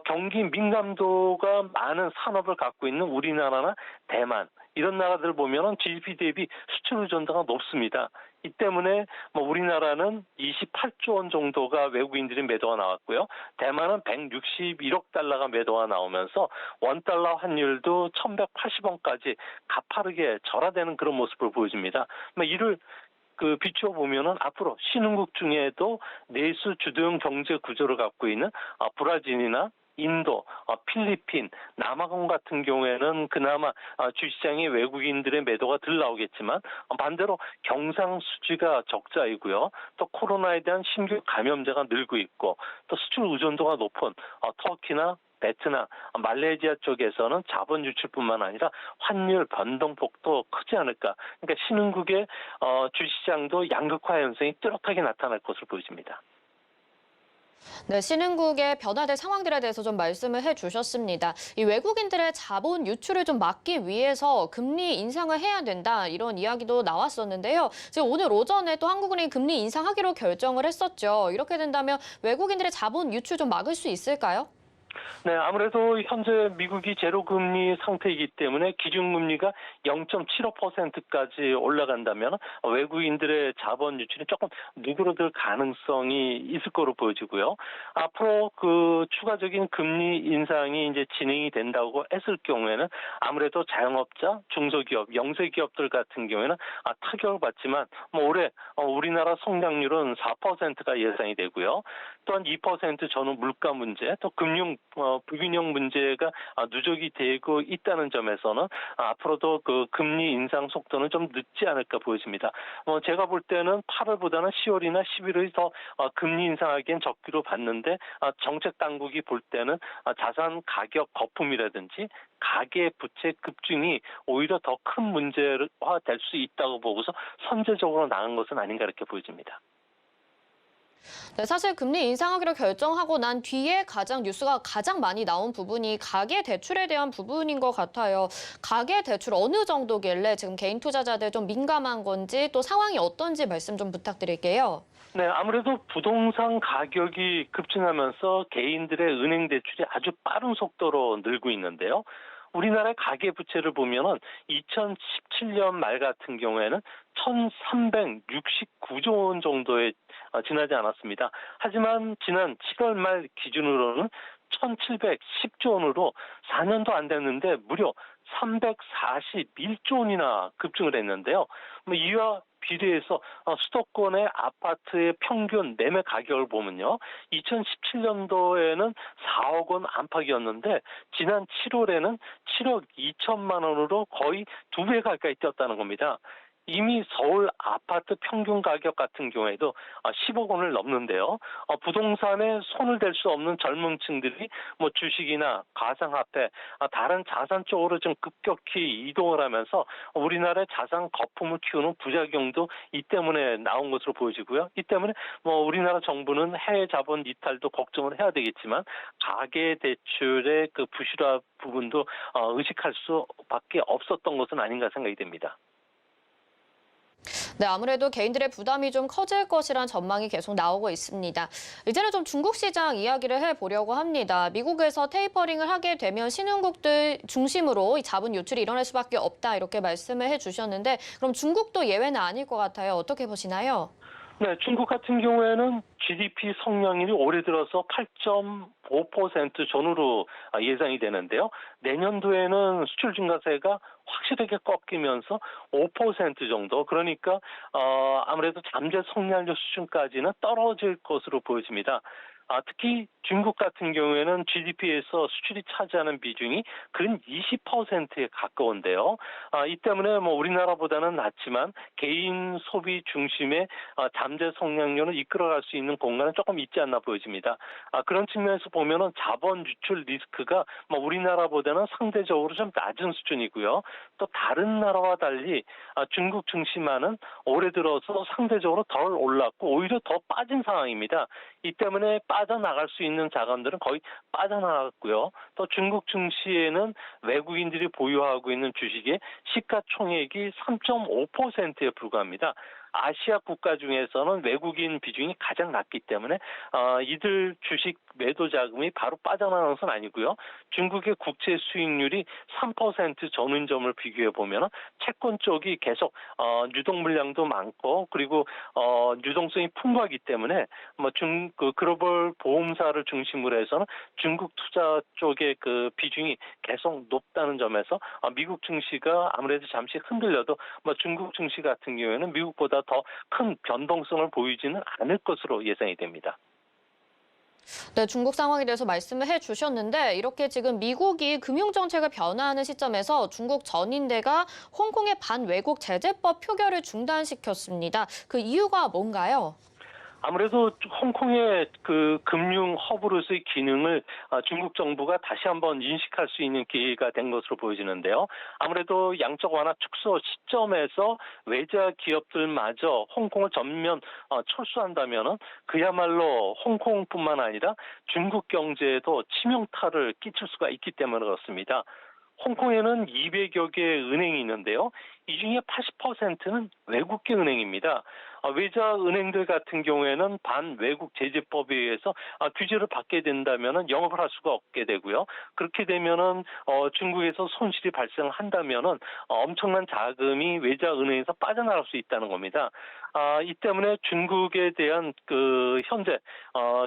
[SPEAKER 6] 경기 민감도가 많은 산업을 갖고 있는 우리나라나 대만 이런 나라들 보면은 GDP 대비 수출 의존도가 높습니다. 이 때문에 우리나라는 28조 원 정도가 외국인들이 매도가 나왔고요. 대만은 161억 달러가 매도가 나오면서 원달러 환율도 1180원까지 가파르게 절하되는 그런 모습을 보여줍니다. 이를 비추어 보면은 앞으로 신흥국 중에도 내수 주도형 경제 구조를 갖고 있는 브라질이나 인도, 필리핀, 남아공 같은 경우에는 그나마 주시장에 외국인들의 매도가 덜 나오겠지만 반대로 경상수지가 적자이고요. 또 코로나에 대한 신규 감염자가 늘고 있고 또 수출 의존도가 높은 터키나 베트남, 말레이시아 쪽에서는 자본 유출뿐만 아니라 환율 변동폭도 크지 않을까. 그러니까 신흥국의 주시장도 양극화 현상이 뚜렷하게 나타날 것으로 보여집니다.
[SPEAKER 2] 네, 신흥국의 변화될 상황들에 대해서 좀 말씀을 해주셨습니다. 이 외국인들의 자본 유출을 좀 막기 위해서 금리 인상을 해야 된다 이런 이야기도 나왔었는데요. 지금 오늘 오전에 또 한국은행이 금리 인상하기로 결정을 했었죠. 이렇게 된다면 외국인들의 자본 유출 좀 막을 수 있을까요?
[SPEAKER 6] 네, 아무래도 현재 미국이 제로금리 상태이기 때문에 기준금리가 0.75%까지 올라간다면 외국인들의 자본 유출이 조금 누그러들 가능성이 있을 거로 보여지고요. 앞으로 추가적인 금리 인상이 이제 진행이 된다고 했을 경우에는 아무래도 자영업자, 중소기업, 영세기업들 같은 경우에는 타격을 받지만 올해 우리나라 성장률은 4%가 예상이 되고요. 또한 2% 전후 물가 문제, 또 금융 불균형 문제가 누적이 되고 있다는 점에서는 앞으로도 금리 인상 속도는 좀 늦지 않을까 보여집니다. 제가 볼 때는 8월보다는 10월이나 11월이 더 금리 인상하기엔 적기로 봤는데 정책 당국이 볼 때는 자산 가격 거품이라든지 가계 부채 급증이 오히려 더 큰 문제화 될 수 있다고 보고서 선제적으로 나간 것은 아닌가 이렇게 보여집니다.
[SPEAKER 2] 네, 사실 금리 인상하기로 결정하고 난 뒤에 뉴스가 가장 많이 나온 부분이 가계 대출에 대한 부분인 것 같아요. 가계 대출 어느 정도길래 지금 개인 투자자들 좀 민감한 건지 또 상황이 어떤지 말씀 좀 부탁드릴게요.
[SPEAKER 6] 네, 아무래도 부동산 가격이 급증하면서 개인들의 은행 대출이 아주 빠른 속도로 늘고 있는데요. 우리나라의 가계부채를 보면은 2017년 말 같은 경우에는 1,369조 원 정도에 지나지 않았습니다. 하지만 지난 7월 말 기준으로는 1,710조 원으로 4년도 안 됐는데 무려 341조 원이나 급증을 했는데요. 이와 비례해서 수도권의 아파트의 평균 매매 가격을 보면요. 2017년도에는 4억 원 안팎이었는데 지난 7월에는 7억 2천만 원으로 거의 2배 가까이 뛰었다는 겁니다. 이미 서울 아파트 평균 가격 같은 경우에도 10억 원을 넘는데요. 부동산에 손을 댈 수 없는 젊은 층들이 주식이나 가상화폐, 다른 자산 쪽으로 좀 급격히 이동을 하면서 우리나라의 자산 거품을 키우는 부작용도 이 때문에 나온 것으로 보여지고요. 이 때문에 우리나라 정부는 해외 자본 이탈도 걱정을 해야 되겠지만 가계 대출의 부실화 부분도 의식할 수밖에 없었던 것은 아닌가 생각이 됩니다.
[SPEAKER 2] 네, 아무래도 개인들의 부담이 좀 커질 것이란 전망이 계속 나오고 있습니다. 이제는 좀 중국 시장 이야기를 해보려고 합니다. 미국에서 테이퍼링을 하게 되면 신흥국들 중심으로 이 자본 유출이 일어날 수밖에 없다 이렇게 말씀을 해주셨는데 그럼 중국도 예외는 아닐 것 같아요. 어떻게 보시나요?
[SPEAKER 6] 네, 중국 같은 경우에는 GDP 성장률이 올해 들어서 8.5% 전후로 예상이 되는데요. 내년도에는 수출 증가세가 확실하게 꺾이면서 5% 정도, 그러니까 아무래도 잠재 성장률 수준까지는 떨어질 것으로 보여집니다. 특히 중국 같은 경우에는 GDP에서 수출이 차지하는 비중이 근 20%에 가까운데요. 이 때문에 우리나라보다는 낮지만 개인 소비 중심의 잠재 성장률을 이끌어갈 수 있는 공간은 조금 있지 않나 보여집니다. 그런 측면에서 보면은 자본 유출 리스크가 우리나라보다는 상대적으로 좀 낮은 수준이고요. 또 다른 나라와 달리 중국 증시만은 올해 들어서 상대적으로 덜 올랐고 오히려 더 빠진 상황입니다. 이 때문에 빠져나갈 수 있는 자금들은 거의 빠져나갔고요. 또 중국 증시에는 외국인들이 보유하고 있는 주식의 시가총액이 3.5%에 불과합니다. 아시아 국가 중에서는 외국인 비중이 가장 낮기 때문에 이들 주식 매도 자금이 바로 빠져나가는 것은 아니고요. 중국의 국채 수익률이 3% 전운점을 비교해 보면 채권 쪽이 계속 유동 물량도 많고 그리고 유동성이 풍부하기 때문에 글로벌 보험사를 중심으로 해서는 중국 투자 쪽의 그 비중이 계속 높다는 점에서 미국 증시가 아무래도 잠시 흔들려도 중국 증시 같은 경우에는 미국보다 더 큰 변동성을 보이지는 않을 것으로 예상이 됩니다.
[SPEAKER 2] 네, 중국 상황에 대해서 말씀을 해주셨는데 이렇게 지금 미국이 금융정책을 변화하는 시점에서 중국 전인대가 홍콩의 반외국 제재법 표결을 중단시켰습니다. 그 이유가 뭔가요?
[SPEAKER 6] 아무래도 홍콩의 그 금융 허브로서의 기능을 중국 정부가 다시 한번 인식할 수 있는 기회가 된 것으로 보여지는데요. 아무래도 양적 완화 축소 시점에서 외자 기업들마저 홍콩을 전면 철수한다면은 그야말로 홍콩뿐만 아니라 중국 경제에도 치명타를 끼칠 수가 있기 때문에 그렇습니다. 홍콩에는 200여 개의 은행이 있는데요. 이 중에 80%는 외국계 은행입니다. 외자 은행들 같은 경우에는 반외국 제재법에 의해서 규제를 받게 된다면은 영업을 할 수가 없게 되고요. 그렇게 되면은 중국에서 손실이 발생한다면은 엄청난 자금이 외자 은행에서 빠져나갈 수 있다는 겁니다. 이 때문에 중국에 대한 그 현재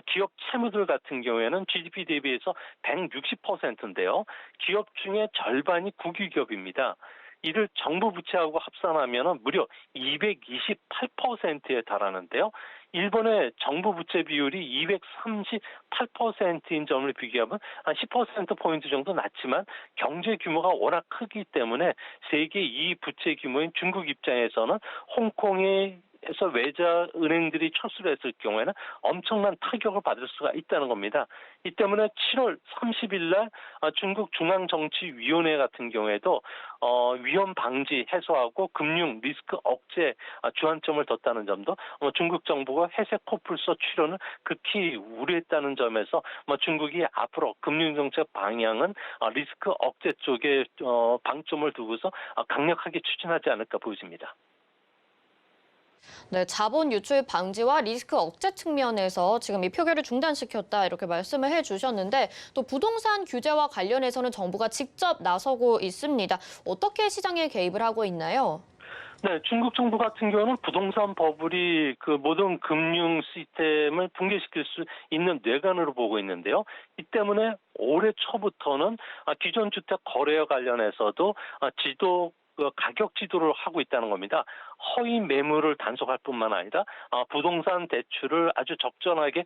[SPEAKER 6] 기업 채무들 같은 경우에는 GDP 대비해서 160%인데요. 기업 중에 절반이 국유기업입니다. 이를 정부 부채하고 합산하면 무려 228%에 달하는데요. 일본의 정부 부채 비율이 238%인 점을 비교하면 한 10%포인트 정도 낮지만 경제 규모가 워낙 크기 때문에 세계 2위 부채 규모인 중국 입장에서는 홍콩에서 외자 은행들이 철수를 했을 경우에는 엄청난 타격을 받을 수가 있다는 겁니다. 이 때문에 7월 30일 날 중국 중앙정치위원회 같은 경우에도 위험 방지 해소하고 금융 리스크 억제 주안점을 뒀다는 점도 중국 정부가 회색 코뿔소 출현을 극히 우려했다는 점에서 중국이 앞으로 금융정책 방향은 리스크 억제 쪽에 방점을 두고서 강력하게 추진하지 않을까 보여집니다.
[SPEAKER 2] 네, 자본 유출 방지와 리스크 억제 측면에서 지금 이 표결을 중단시켰다 이렇게 말씀을 해주셨는데 또 부동산 규제와 관련해서는 정부가 직접 나서고 있습니다. 어떻게 시장에 개입을 하고 있나요?
[SPEAKER 6] 네, 중국 정부 같은 경우는 부동산 버블이 그 모든 금융 시스템을 붕괴시킬 수 있는 뇌관으로 보고 있는데요. 이 때문에 올해 초부터는 기존 주택 거래와 관련해서도 가격 지도를 하고 있다는 겁니다. 허위 매물을 단속할 뿐만 아니라 부동산 대출을 아주 적절하게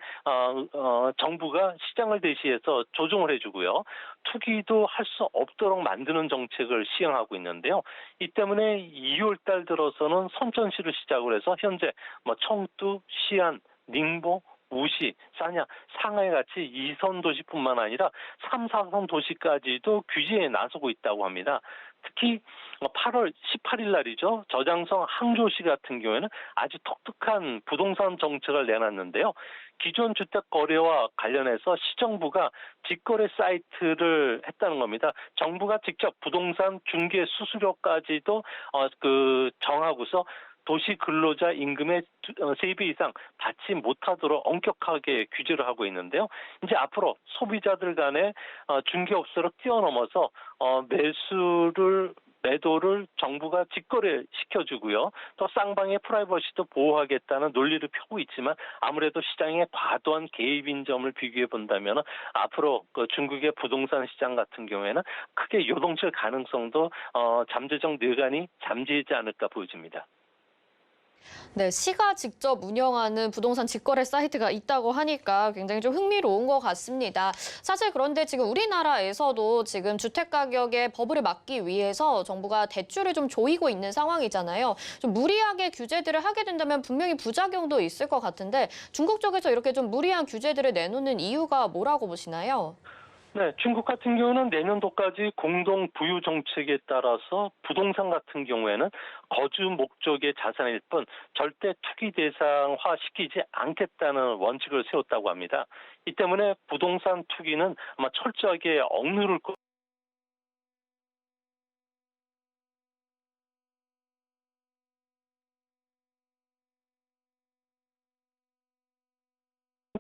[SPEAKER 6] 정부가 시장을 대시해서 조정을 해주고요. 투기도 할 수 없도록 만드는 정책을 시행하고 있는데요. 이 때문에 2월 달 들어서는 선전시를 시작을 해서 현재 청두, 시안, 닝보, 우시, 사냐, 상하이 같이 2선 도시뿐만 아니라 3, 4선 도시까지도 규제에 나서고 있다고 합니다. 특히 8월 18일 날이죠. 저장성 항저시 같은 경우에는 아주 독특한 부동산 정책을 내놨는데요. 기존 주택 거래와 관련해서 시정부가 직거래 사이트를 했다는 겁니다. 정부가 직접 부동산 중개 수수료까지도 정하고서 도시 근로자 임금의 3배 이상 받지 못하도록 엄격하게 규제를 하고 있는데요. 이제 앞으로 소비자들 간의 중개업소를 뛰어넘어서 매도를 정부가 직거래 시켜주고요. 또 쌍방의 프라이버시도 보호하겠다는 논리를 펴고 있지만 아무래도 시장의 과도한 개입인 점을 비교해 본다면 앞으로 중국의 부동산 시장 같은 경우에는 크게 요동칠 가능성도 잠재적 뇌관이 잠재지 않을까 보여집니다.
[SPEAKER 2] 네, 시가 직접 운영하는 부동산 직거래 사이트가 있다고 하니까 굉장히 좀 흥미로운 것 같습니다. 사실 그런데 지금 우리나라에서도 지금 주택 가격의 버블을 막기 위해서 정부가 대출을 좀 조이고 있는 상황이잖아요. 좀 무리하게 규제들을 하게 된다면 분명히 부작용도 있을 것 같은데 중국 쪽에서 이렇게 좀 무리한 규제들을 내놓는 이유가 뭐라고 보시나요?
[SPEAKER 6] 네, 중국 같은 경우는 내년도까지 공동 부유 정책에 따라서 부동산 같은 경우에는 거주 목적의 자산일 뿐 절대 투기 대상화 시키지 않겠다는 원칙을 세웠다고 합니다. 이 때문에 부동산 투기는 아마 철저하게 억누를 거.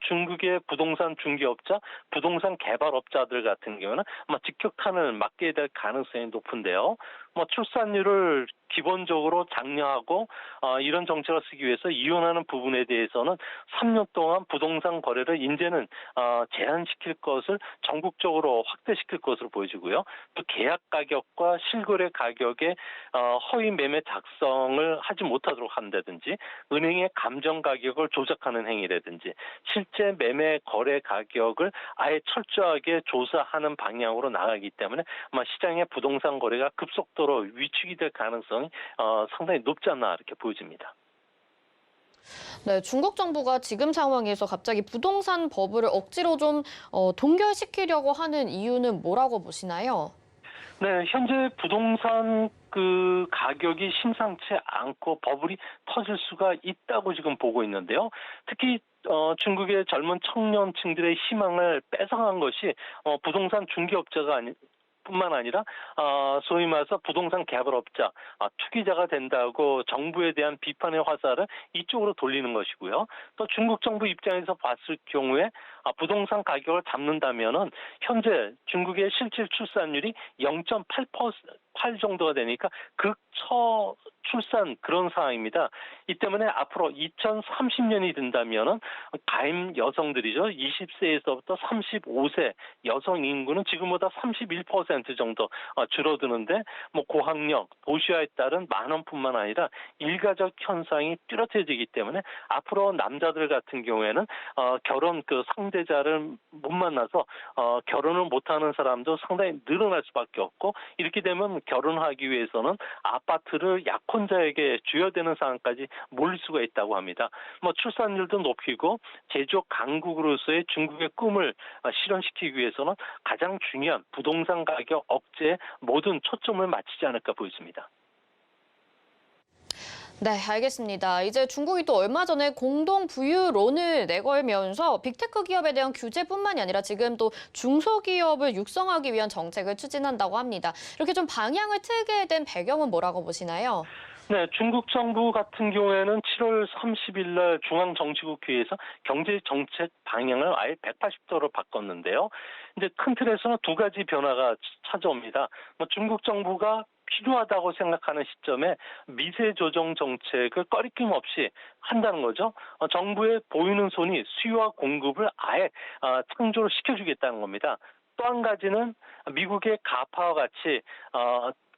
[SPEAKER 6] 중국의 부동산 중개업자, 부동산 개발업자들 같은 경우는 아마 직격탄을 맞게 될 가능성이 높은데요. 출산율을 기본적으로 장려하고 이런 정책을 쓰기 위해서 이혼하는 부분에 대해서는 3년 동안 부동산 거래를 이제는 제한시킬 것을 전국적으로 확대시킬 것으로 보여지고요. 또 계약 가격과 실거래 가격에 허위 매매 작성을 하지 못하도록 한다든지 은행의 감정 가격을 조작하는 행위라든지 실제 매매 거래 가격을 아예 철저하게 조사하는 방향으로 나가기 때문에 아마 시장의 부동산 거래가 급속도로 위축이 될 가능성이 상당히 높지 않나 이렇게 보여집니다.
[SPEAKER 2] 네, 중국 정부가 지금 상황에서 갑자기 부동산 버블을 억지로 좀 동결시키려고 하는 이유는 뭐라고 보시나요?
[SPEAKER 6] 네, 현재 부동산 가격이 심상치 않고 버블이 터질 수가 있다고 지금 보고 있는데요. 특히 중국의 젊은 청년층들의 희망을 뺏어간 것이 부동산 중개업자가 뿐만 아니라 소위 말해서 부동산 개발업자, 투기자가 된다고 정부에 대한 비판의 화살을 이쪽으로 돌리는 것이고요. 또 중국 정부 입장에서 봤을 경우에 부동산 가격을 잡는다면은 현재 중국의 실질 출산율이 0.8 정도가 되니까 극처 출산 그런 상황입니다. 이 때문에 앞으로 2030년이 된다면은 가임 여성들이죠. 20세에서부터 35세 여성 인구는 지금보다 31% 정도 줄어드는데 고학력, 도시화에 따른 만원뿐만 아니라 일가족 현상이 뚜렷해지기 때문에 앞으로 남자들 같은 경우에는 결혼 상대자를 못 만나서 결혼을 못하는 사람도 상당히 늘어날 수밖에 없고 이렇게 되면 결혼하기 위해서는 아파트를 약혼자에게 줘야 되는 상황까지 몰릴 수가 있다고 합니다. 출산율도 높이고 제조업 강국으로서의 중국의 꿈을 실현시키기 위해서는 가장 중요한 부동산 가격 억제에 모든 초점을 맞추지 않을까 보입니다.
[SPEAKER 2] 네, 알겠습니다. 이제 중국이 또 얼마 전에 공동 부유론을 내걸면서 빅테크 기업에 대한 규제뿐만이 아니라 지금 또 중소기업을 육성하기 위한 정책을 추진한다고 합니다. 이렇게 좀 방향을 틀게 된 배경은 뭐라고 보시나요?
[SPEAKER 6] 네, 중국 정부 같은 경우에는 7월 30일 날 중앙정치국회에서 경제정책 방향을 아예 180도로 바꿨는데요. 이제 큰 틀에서는 두 가지 변화가 찾아옵니다. 중국 정부가 필요하다고 생각하는 시점에 미세 조정 정책을 꺼리낌 없이 한다는 거죠. 정부의 보이는 손이 수요와 공급을 아예 창조를 시켜주겠다는 겁니다. 또 한 가지는 미국의 가파와 같이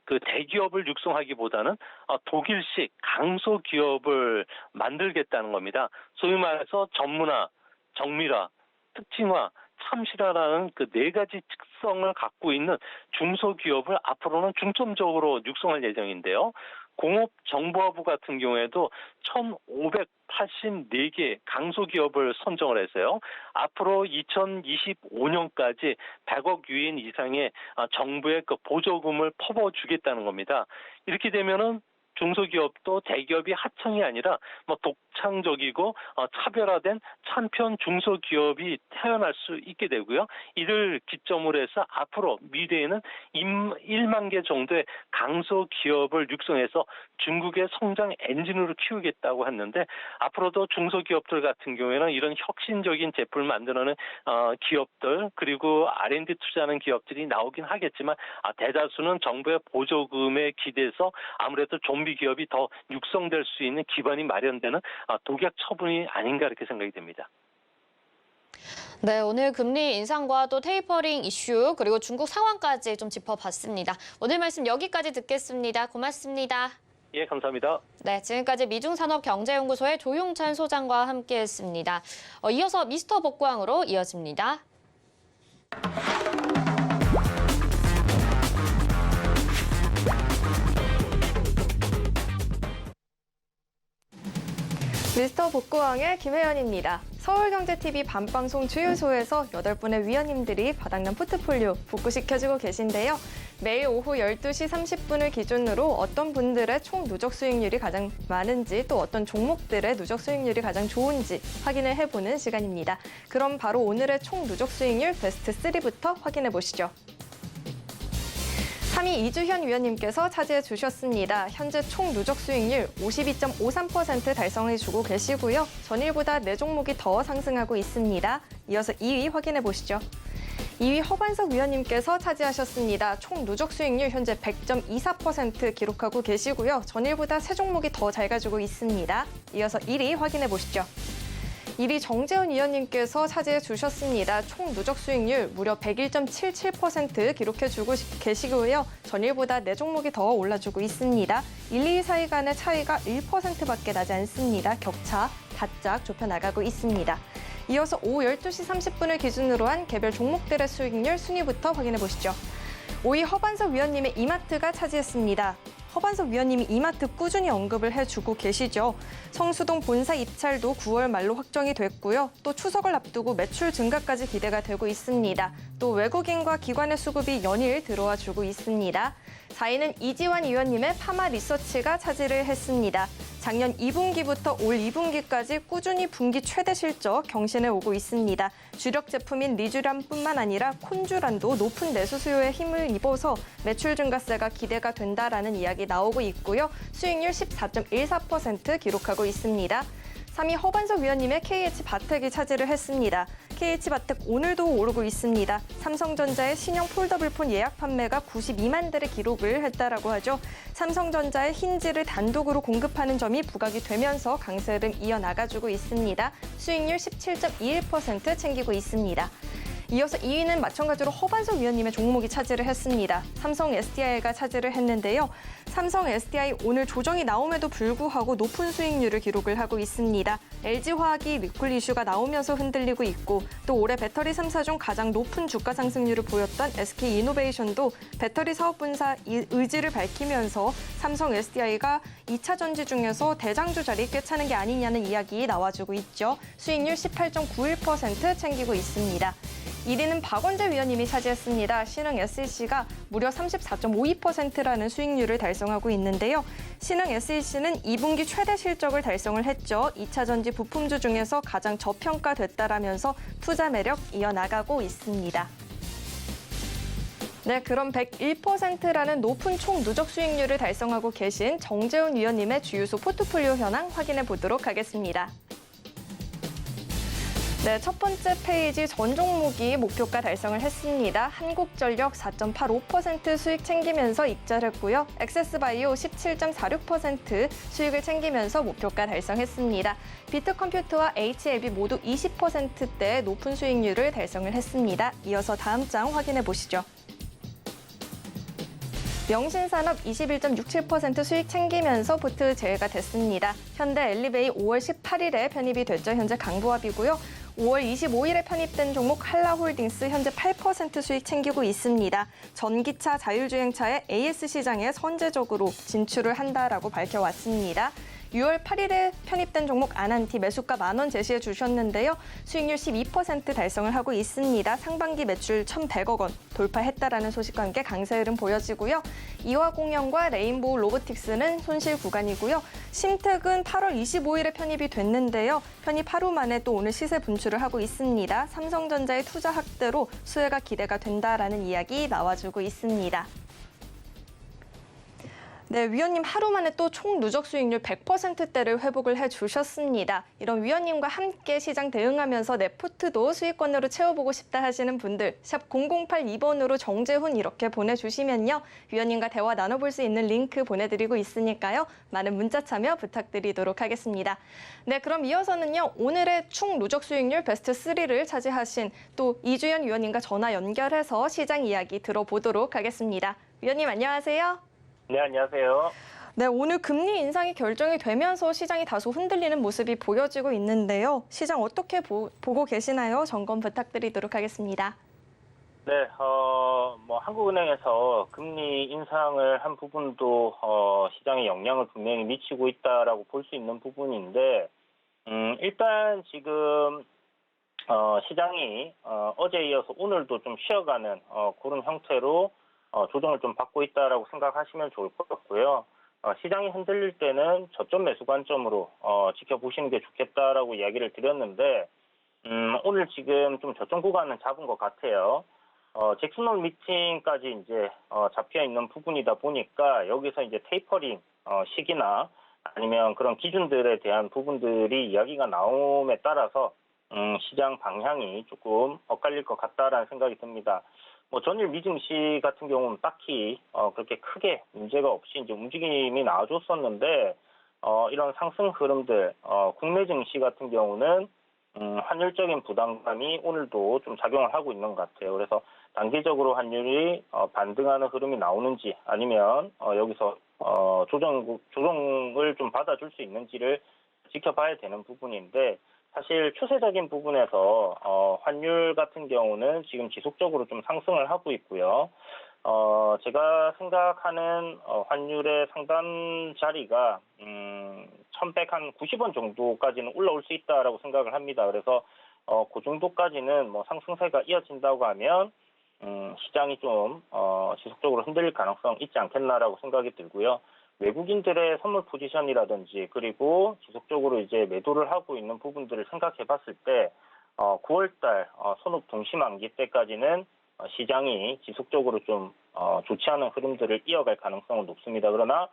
[SPEAKER 6] 대기업을 육성하기보다는 독일식 강소기업을 만들겠다는 겁니다. 소위 말해서 전문화, 정밀화, 특징화, 참신화라는 네 가지 특성을 갖고 있는 중소기업을 앞으로는 중점적으로 육성할 예정인데요. 공업정보부 같은 경우에도 1,584개 강소기업을 선정을 해서요. 앞으로 2025년까지 100억 유인 이상의 정부의 보조금을 퍼부어주겠다는 겁니다. 이렇게 되면은 중소기업도 대기업이 하청이 아니라 독창적이고 차별화된 참편 중소기업이 태어날 수 있게 되고요. 이를 기점으로 해서 앞으로 미래에는 1만 개 정도의 강소기업을 육성해서 중국의 성장 엔진으로 키우겠다고 했는데 앞으로도 중소기업들 같은 경우에는 이런 혁신적인 제품을 만드는 기업들 그리고 R&D 투자하는 기업들이 나오긴 하겠지만 대다수는 정부의 보조금에 기대서 아무래도 좀비 기업이 더 육성될 수 있는 기반이 마련되는 독약 처분이 아닌가 이렇게 생각이 됩니다.
[SPEAKER 2] 네, 오늘 금리 인상과 또 테이퍼링 이슈 그리고 중국 상황까지 좀 짚어봤습니다. 오늘 말씀 여기까지 듣겠습니다. 고맙습니다.
[SPEAKER 6] 예, 감사합니다.
[SPEAKER 2] 네, 지금까지 미중산업경제연구소의 조용찬 소장과 함께했습니다. 이어서 미스터 복광으로 이어집니다.
[SPEAKER 3] 미스터 복구왕의 김혜연입니다. 서울경제TV 밤방송 주요소에서 8분의 위원님들이 바닥난 포트폴리오 복구시켜주고 계신데요. 매일 오후 12시 30분을 기준으로 어떤 분들의 총 누적 수익률이 가장 많은지 또 어떤 종목들의 누적 수익률이 가장 좋은지 확인을 해보는 시간입니다. 그럼 바로 오늘의 총 누적 수익률 베스트 3부터 확인해 보시죠. 3위 이주현 위원님께서 차지해 주셨습니다. 현재 총 누적 수익률 52.53% 달성해주고 계시고요. 전일보다 4종목이 더 상승하고 있습니다. 이어서 2위 확인해 보시죠. 2위 허반석 위원님께서 차지하셨습니다. 총 누적 수익률 현재 100.24% 기록하고 계시고요. 전일보다 3종목이 더 잘 가지고 있습니다. 이어서 1위 확인해 보시죠. 1위 정재훈 위원님께서 차지해 주셨습니다. 총 누적 수익률 무려 101.77% 기록해주고 계시고요. 전일보다 4종목이 더 올라주고 있습니다. 1, 2, 4위 간의 차이가 1%밖에 나지 않습니다. 격차 바짝 좁혀나가고 있습니다. 이어서 오후 12시 30분을 기준으로 한 개별 종목들의 수익률 순위부터 확인해 보시죠. 5위 허반석 위원님의 이마트가 차지했습니다. 허반석 위원님이 이마트 꾸준히 언급을 해주고 계시죠. 성수동 본사 입찰도 9월 말로 확정이 됐고요. 또 추석을 앞두고 매출 증가까지 기대가 되고 있습니다. 또 외국인과 기관의 수급이 연일 들어와 주고 있습니다. 4위는 이지환 위원님의 파마 리서치가 차지를 했습니다. 작년 2분기부터 올 2분기까지 꾸준히 분기 최대 실적 경신해 오고 있습니다. 주력 제품인 리쥬란뿐만 아니라 콘주란도 높은 내수 수요에 힘을 입어서 매출 증가세가 기대가 된다라는 이야기 나오고 있고요. 수익률 14.14% 기록하고 있습니다. 3위 허반석 위원님의 KH바텍이 차지를 했습니다. KH바텍 오늘도 오르고 있습니다. 삼성전자의 신형 폴더블폰 예약 판매가 92만 대를 기록을 했다라고 하죠. 삼성전자의 힌지를 단독으로 공급하는 점이 부각이 되면서 강세를 이어나가주고 있습니다. 수익률 17.21% 챙기고 있습니다. 이어서 2위는 마찬가지로 허반석 위원님의 종목이 차지를 했습니다. 삼성 SDI가 차지를 했는데요. 삼성 SDI 오늘 조정이 나옴에도 불구하고 높은 수익률을 기록을 하고 있습니다. LG화학이 리콜 이슈가 나오면서 흔들리고 있고 또 올해 배터리 3사 중 가장 높은 주가 상승률을 보였던 SK이노베이션도 배터리 사업 분사 의지를 밝히면서 삼성 SDI가 2차 전지 중에서 대장주 자리 꿰차는 게 아니냐는 이야기 나와주고 있죠. 수익률 18.91% 챙기고 있습니다. 1위는 박원재 위원님이 차지했습니다. 신흥 SEC가 무려 34.52%라는 수익률을 달성하고 있는데요. 신흥 SEC는 2분기 최대 실적을 달성을 했죠. 2차 전지 부품주 중에서 가장 저평가됐다라면서 투자 매력 이어나가고 있습니다. 네, 그럼 101%라는 높은 총 누적 수익률을 달성하고 계신 정재훈 위원님의 주유소 포트폴리오 현황 확인해 보도록 하겠습니다. 네, 첫 번째 페이지 전 종목이 목표가 달성을 했습니다. 한국전력 4.85% 수익 챙기면서 익절했고요. 엑세스바이오 17.46% 수익을 챙기면서 목표가 달성했습니다. 비트컴퓨터와 HLB 모두 20%대 높은 수익률을 달성을 했습니다. 이어서 다음 장 확인해 보시죠. 명신산업 21.67% 수익 챙기면서 포트 제외가 됐습니다. 현대 엘리베이 5월 18일에 편입이 됐죠. 현재 강보합이고요. 5월 25일에 편입된 종목 한라홀딩스 현재 8% 수익 챙기고 있습니다. 전기차, 자율주행차의 AS 시장에 선제적으로 진출을 한다라고 밝혀왔습니다. 6월 8일에 편입된 종목 아난티 매수가 10,000원 제시해 주셨는데요. 수익률 12% 달성을 하고 있습니다. 상반기 매출 1,100억 원 돌파했다라는 소식과 함께 강세 흐름 보여지고요. 이화공영과 레인보우 로보틱스는 손실 구간이고요. 심택은 8월 25일에 편입이 됐는데요. 편입 하루 만에 또 오늘 시세 분출을 하고 있습니다. 삼성전자의 투자 확대로 수혜가 기대가 된다라는 이야기 나와주고 있습니다. 네, 위원님 하루 만에 또 총 누적 수익률 100%대를 회복을 해주셨습니다. 이런 위원님과 함께 시장 대응하면서 내 포트도 수익권으로 채워보고 싶다 하시는 분들 샵 0082번으로 정재훈 이렇게 보내주시면요. 위원님과 대화 나눠볼 수 있는 링크 보내드리고 있으니까요. 많은 문자 참여 부탁드리도록 하겠습니다. 네, 그럼 이어서는요. 오늘의 총 누적 수익률 베스트 3를 차지하신 또 이주연 위원님과 전화 연결해서 시장 이야기 들어보도록 하겠습니다. 위원님 안녕하세요.
[SPEAKER 7] 네, 안녕하세요.
[SPEAKER 3] 네, 오늘 금리 인상이 결정이 되면서 시장이 다소 흔들리는 모습이 보여지고 있는데요. 시장 어떻게 보고 계시나요? 점검 부탁드리도록 하겠습니다.
[SPEAKER 7] 네, 한국은행에서 금리 인상을 한 부분도 시장에 영향을 분명히 미치고 있다라고 볼 수 있는 부분인데 일단 지금 시장이 어제에 이어서 오늘도 좀 쉬어가는 그런 형태로 조정을 좀 받고 있다라고 생각하시면 좋을 것 같고요. 시장이 흔들릴 때는 저점 매수 관점으로 지켜보시는 게 좋겠다라고 이야기를 드렸는데 오늘 지금 좀 저점 구간은 잡은 것 같아요. 잭슨홀 미팅까지 이제 잡혀 있는 부분이다 보니까 여기서 이제 테이퍼링 시기나 아니면 그런 기준들에 대한 부분들이 이야기가 나옴에 따라서 시장 방향이 조금 엇갈릴 것 같다라는 생각이 듭니다. 전일 미증시 같은 경우는 딱히 그렇게 크게 문제가 없이 이제 움직임이 나와줬었는데 이런 상승 흐름들 국내 증시 같은 경우는 환율적인 부담감이 오늘도 좀 작용을 하고 있는 것 같아요. 그래서 단기적으로 환율이 반등하는 흐름이 나오는지 아니면 여기서 조정을 좀 받아줄 수 있는지를 지켜봐야 되는 부분인데 사실 추세적인 부분에서 환율 같은 경우는 지금 지속적으로 좀 상승을 하고 있고요. 제가 생각하는 환율의 상단 자리가 1190원 정도까지는 올라올 수 있다라고 생각을 합니다. 그래서 그 정도까지는 뭐 상승세가 이어진다고 하면 시장이 좀 지속적으로 흔들릴 가능성 있지 않겠나라고 생각이 들고요. 외국인들의 선물 포지션이라든지 그리고 지속적으로 이제 매도를 하고 있는 부분들을 생각해 봤을 때 9월달 손업 동시만기 때까지는 시장이 지속적으로 좀 좋지 않은 흐름들을 이어갈 가능성은 높습니다. 그러나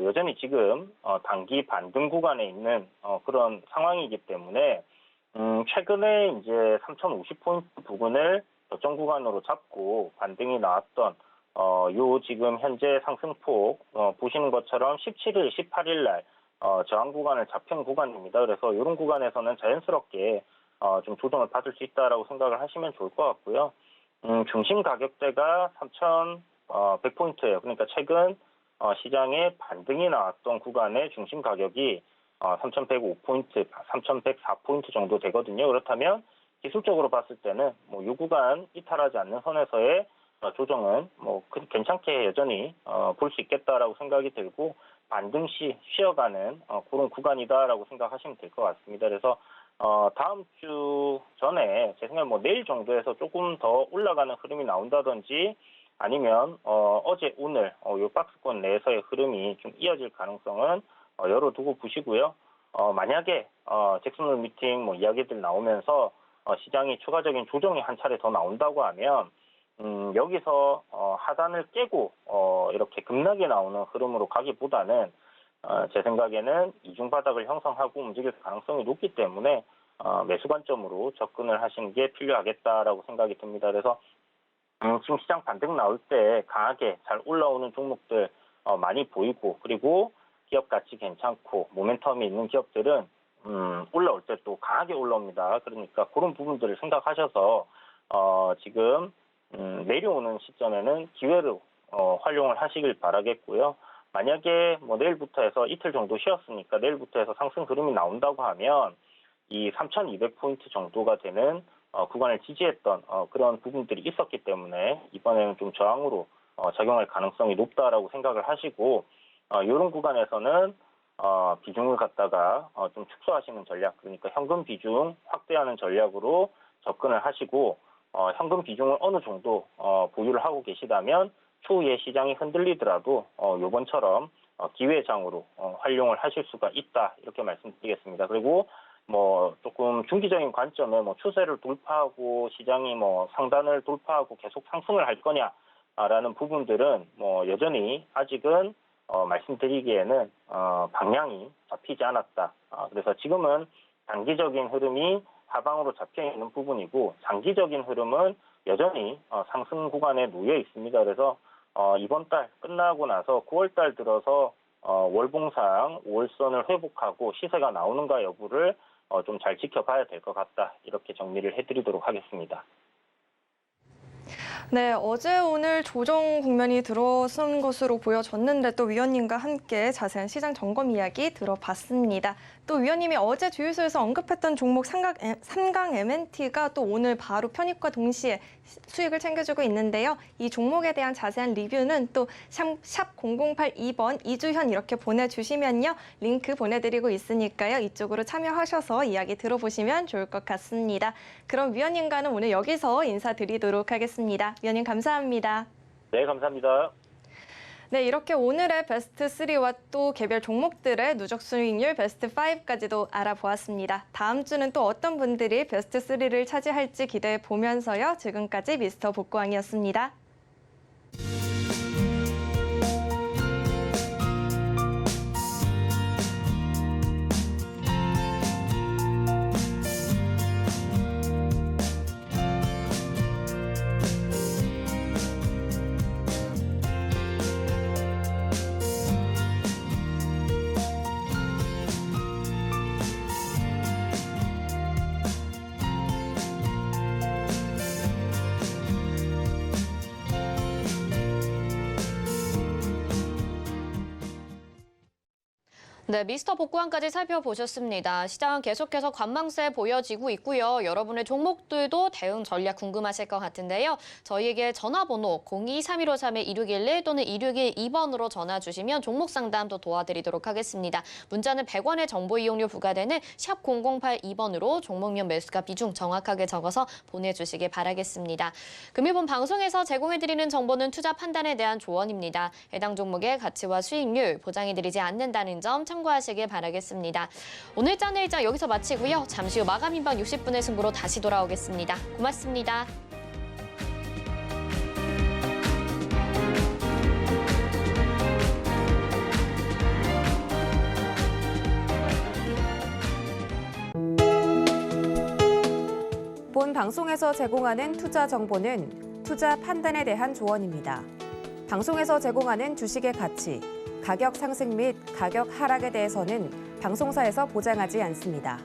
[SPEAKER 7] 여전히 지금 단기 반등 구간에 있는 그런 상황이기 때문에 최근에 이제 3050포인트 부근을 저점 구간으로 잡고 반등이 나왔던 요 지금 현재 상승폭 보시는 것처럼 17일, 18일 날 저항 구간을 잡힌 구간입니다. 그래서 이런 구간에서는 자연스럽게 좀 조정을 받을 수 있다라고 생각을 하시면 좋을 것 같고요. 중심 가격대가 3,100포인트예요. 그러니까 최근 시장에 반등이 나왔던 구간의 중심 가격이 3,105포인트, 3,104포인트 정도 되거든요. 그렇다면 기술적으로 봤을 때는 이 구간 이탈하지 않는 선에서의 조정은 괜찮게 여전히 볼 수 있겠다라고 생각이 들고 반등 시 쉬어가는 그런 구간이다라고 생각하시면 될 것 같습니다. 그래서 다음 주 전에 제 생각에 내일 정도에서 조금 더 올라가는 흐름이 나온다든지 아니면 어제 오늘 요 박스권 내에서의 흐름이 좀 이어질 가능성은 열어두고 보시고요. 만약에 잭슨홀 미팅 이야기들 나오면서 시장이 추가적인 조정이 한 차례 더 나온다고 하면 여기서 하단을 깨고 이렇게 급락이 나오는 흐름으로 가기보다는 제 생각에는 이중 바닥을 형성하고 움직일 가능성이 높기 때문에 매수 관점으로 접근을 하시는 게 필요하겠다라고 생각이 듭니다. 그래서 지금 시장 반등 나올 때 강하게 잘 올라오는 종목들 많이 보이고 그리고 기업 가치 괜찮고 모멘텀이 있는 기업들은 올라올 때 또 강하게 올라옵니다. 그러니까 그런 부분들을 생각하셔서 지금 내려오는 시점에는 기회로 활용을 하시길 바라겠고요. 만약에 내일부터 해서 이틀 정도 쉬었으니까 내일부터 해서 상승 흐름이 나온다고 하면 이 3,200포인트 정도가 되는 구간을 지지했던 그런 부분들이 있었기 때문에 이번에는 좀 저항으로 작용할 가능성이 높다라고 생각을 하시고 이런 구간에서는 비중을 갖다가 좀 축소하시는 전략, 그러니까 현금 비중 확대하는 전략으로 접근을 하시고 현금 비중을 어느 정도 보유를 하고 계시다면 추후에 시장이 흔들리더라도 요번처럼 기회장으로 활용을 하실 수가 있다 이렇게 말씀드리겠습니다. 그리고 조금 중기적인 관점에 추세를 돌파하고 시장이 상단을 돌파하고 계속 상승을 할 거냐라는 부분들은 여전히 아직은 말씀드리기에는 방향이 잡히지 않았다. 그래서 지금은 단기적인 흐름이 하방으로 잡혀 있는 부분이고 장기적인 흐름은 여전히 상승 구간에 놓여 있습니다. 그래서 이번 달 끝나고 나서 9월 달 들어서 월봉상 5월선을 회복하고 시세가 나오는가 여부를 좀 잘 지켜봐야 될 것 같다. 이렇게 정리를 해드리도록 하겠습니다.
[SPEAKER 3] 네, 어제 오늘 조정 국면이 들어선 것으로 보여졌는데 또 위원님과 함께 자세한 시장 점검 이야기 들어봤습니다. 또 위원님이 어제 주유소에서 언급했던 종목 삼강 MNT가 또 오늘 바로 편입과 동시에 수익을 챙겨주고 있는데요. 이 종목에 대한 자세한 리뷰는 또 샵 0082번 이주현 이렇게 보내주시면요. 링크 보내드리고 있으니까요. 이쪽으로 참여하셔서 이야기 들어보시면 좋을 것 같습니다. 그럼 위원님과는 오늘 여기서 인사드리도록 하겠습니다. 위원님 감사합니다.
[SPEAKER 7] 네, 감사합니다.
[SPEAKER 3] 네, 이렇게 오늘의 베스트 3와 또 개별 종목들의 누적 수익률 베스트 5까지도 알아보았습니다. 다음 주는 또 어떤 분들이 베스트 3를 차지할지 기대해 보면서요. 지금까지 미스터 복구왕이었습니다.
[SPEAKER 2] 네, 미스터 복구왕까지 살펴보셨습니다. 시장은 계속해서 관망세 보여지고 있고요. 여러분의 종목들도 대응 전략 궁금하실 것 같은데요. 저희에게 전화번호 023153-2611 또는 2612번으로 전화 주시면 종목 상담도 도와드리도록 하겠습니다. 문자는 100원의 정보 이용료 부과되는 샵 0082번으로 종목명 매수가 비중 정확하게 적어서 보내주시길 바라겠습니다. 금일본 방송에서 제공해드리는 정보는 투자 판단에 대한 조언입니다. 해당 종목의 가치와 수익률 보장해드리지 않는다는 점 참고하시길 바라겠습니다. 오늘 짠일장 여기서 마치고요. 잠시 후 마감 인방 60분의 승부로 다시 돌아오겠습니다. 고맙습니다.
[SPEAKER 1] 본 방송에서 제공하는 투자 정보는 투자 판단에 대한 조언입니다. 방송에서 제공하는 주식의 가치, 가격 상승 및 가격 하락에 대해서는 방송사에서 보장하지 않습니다.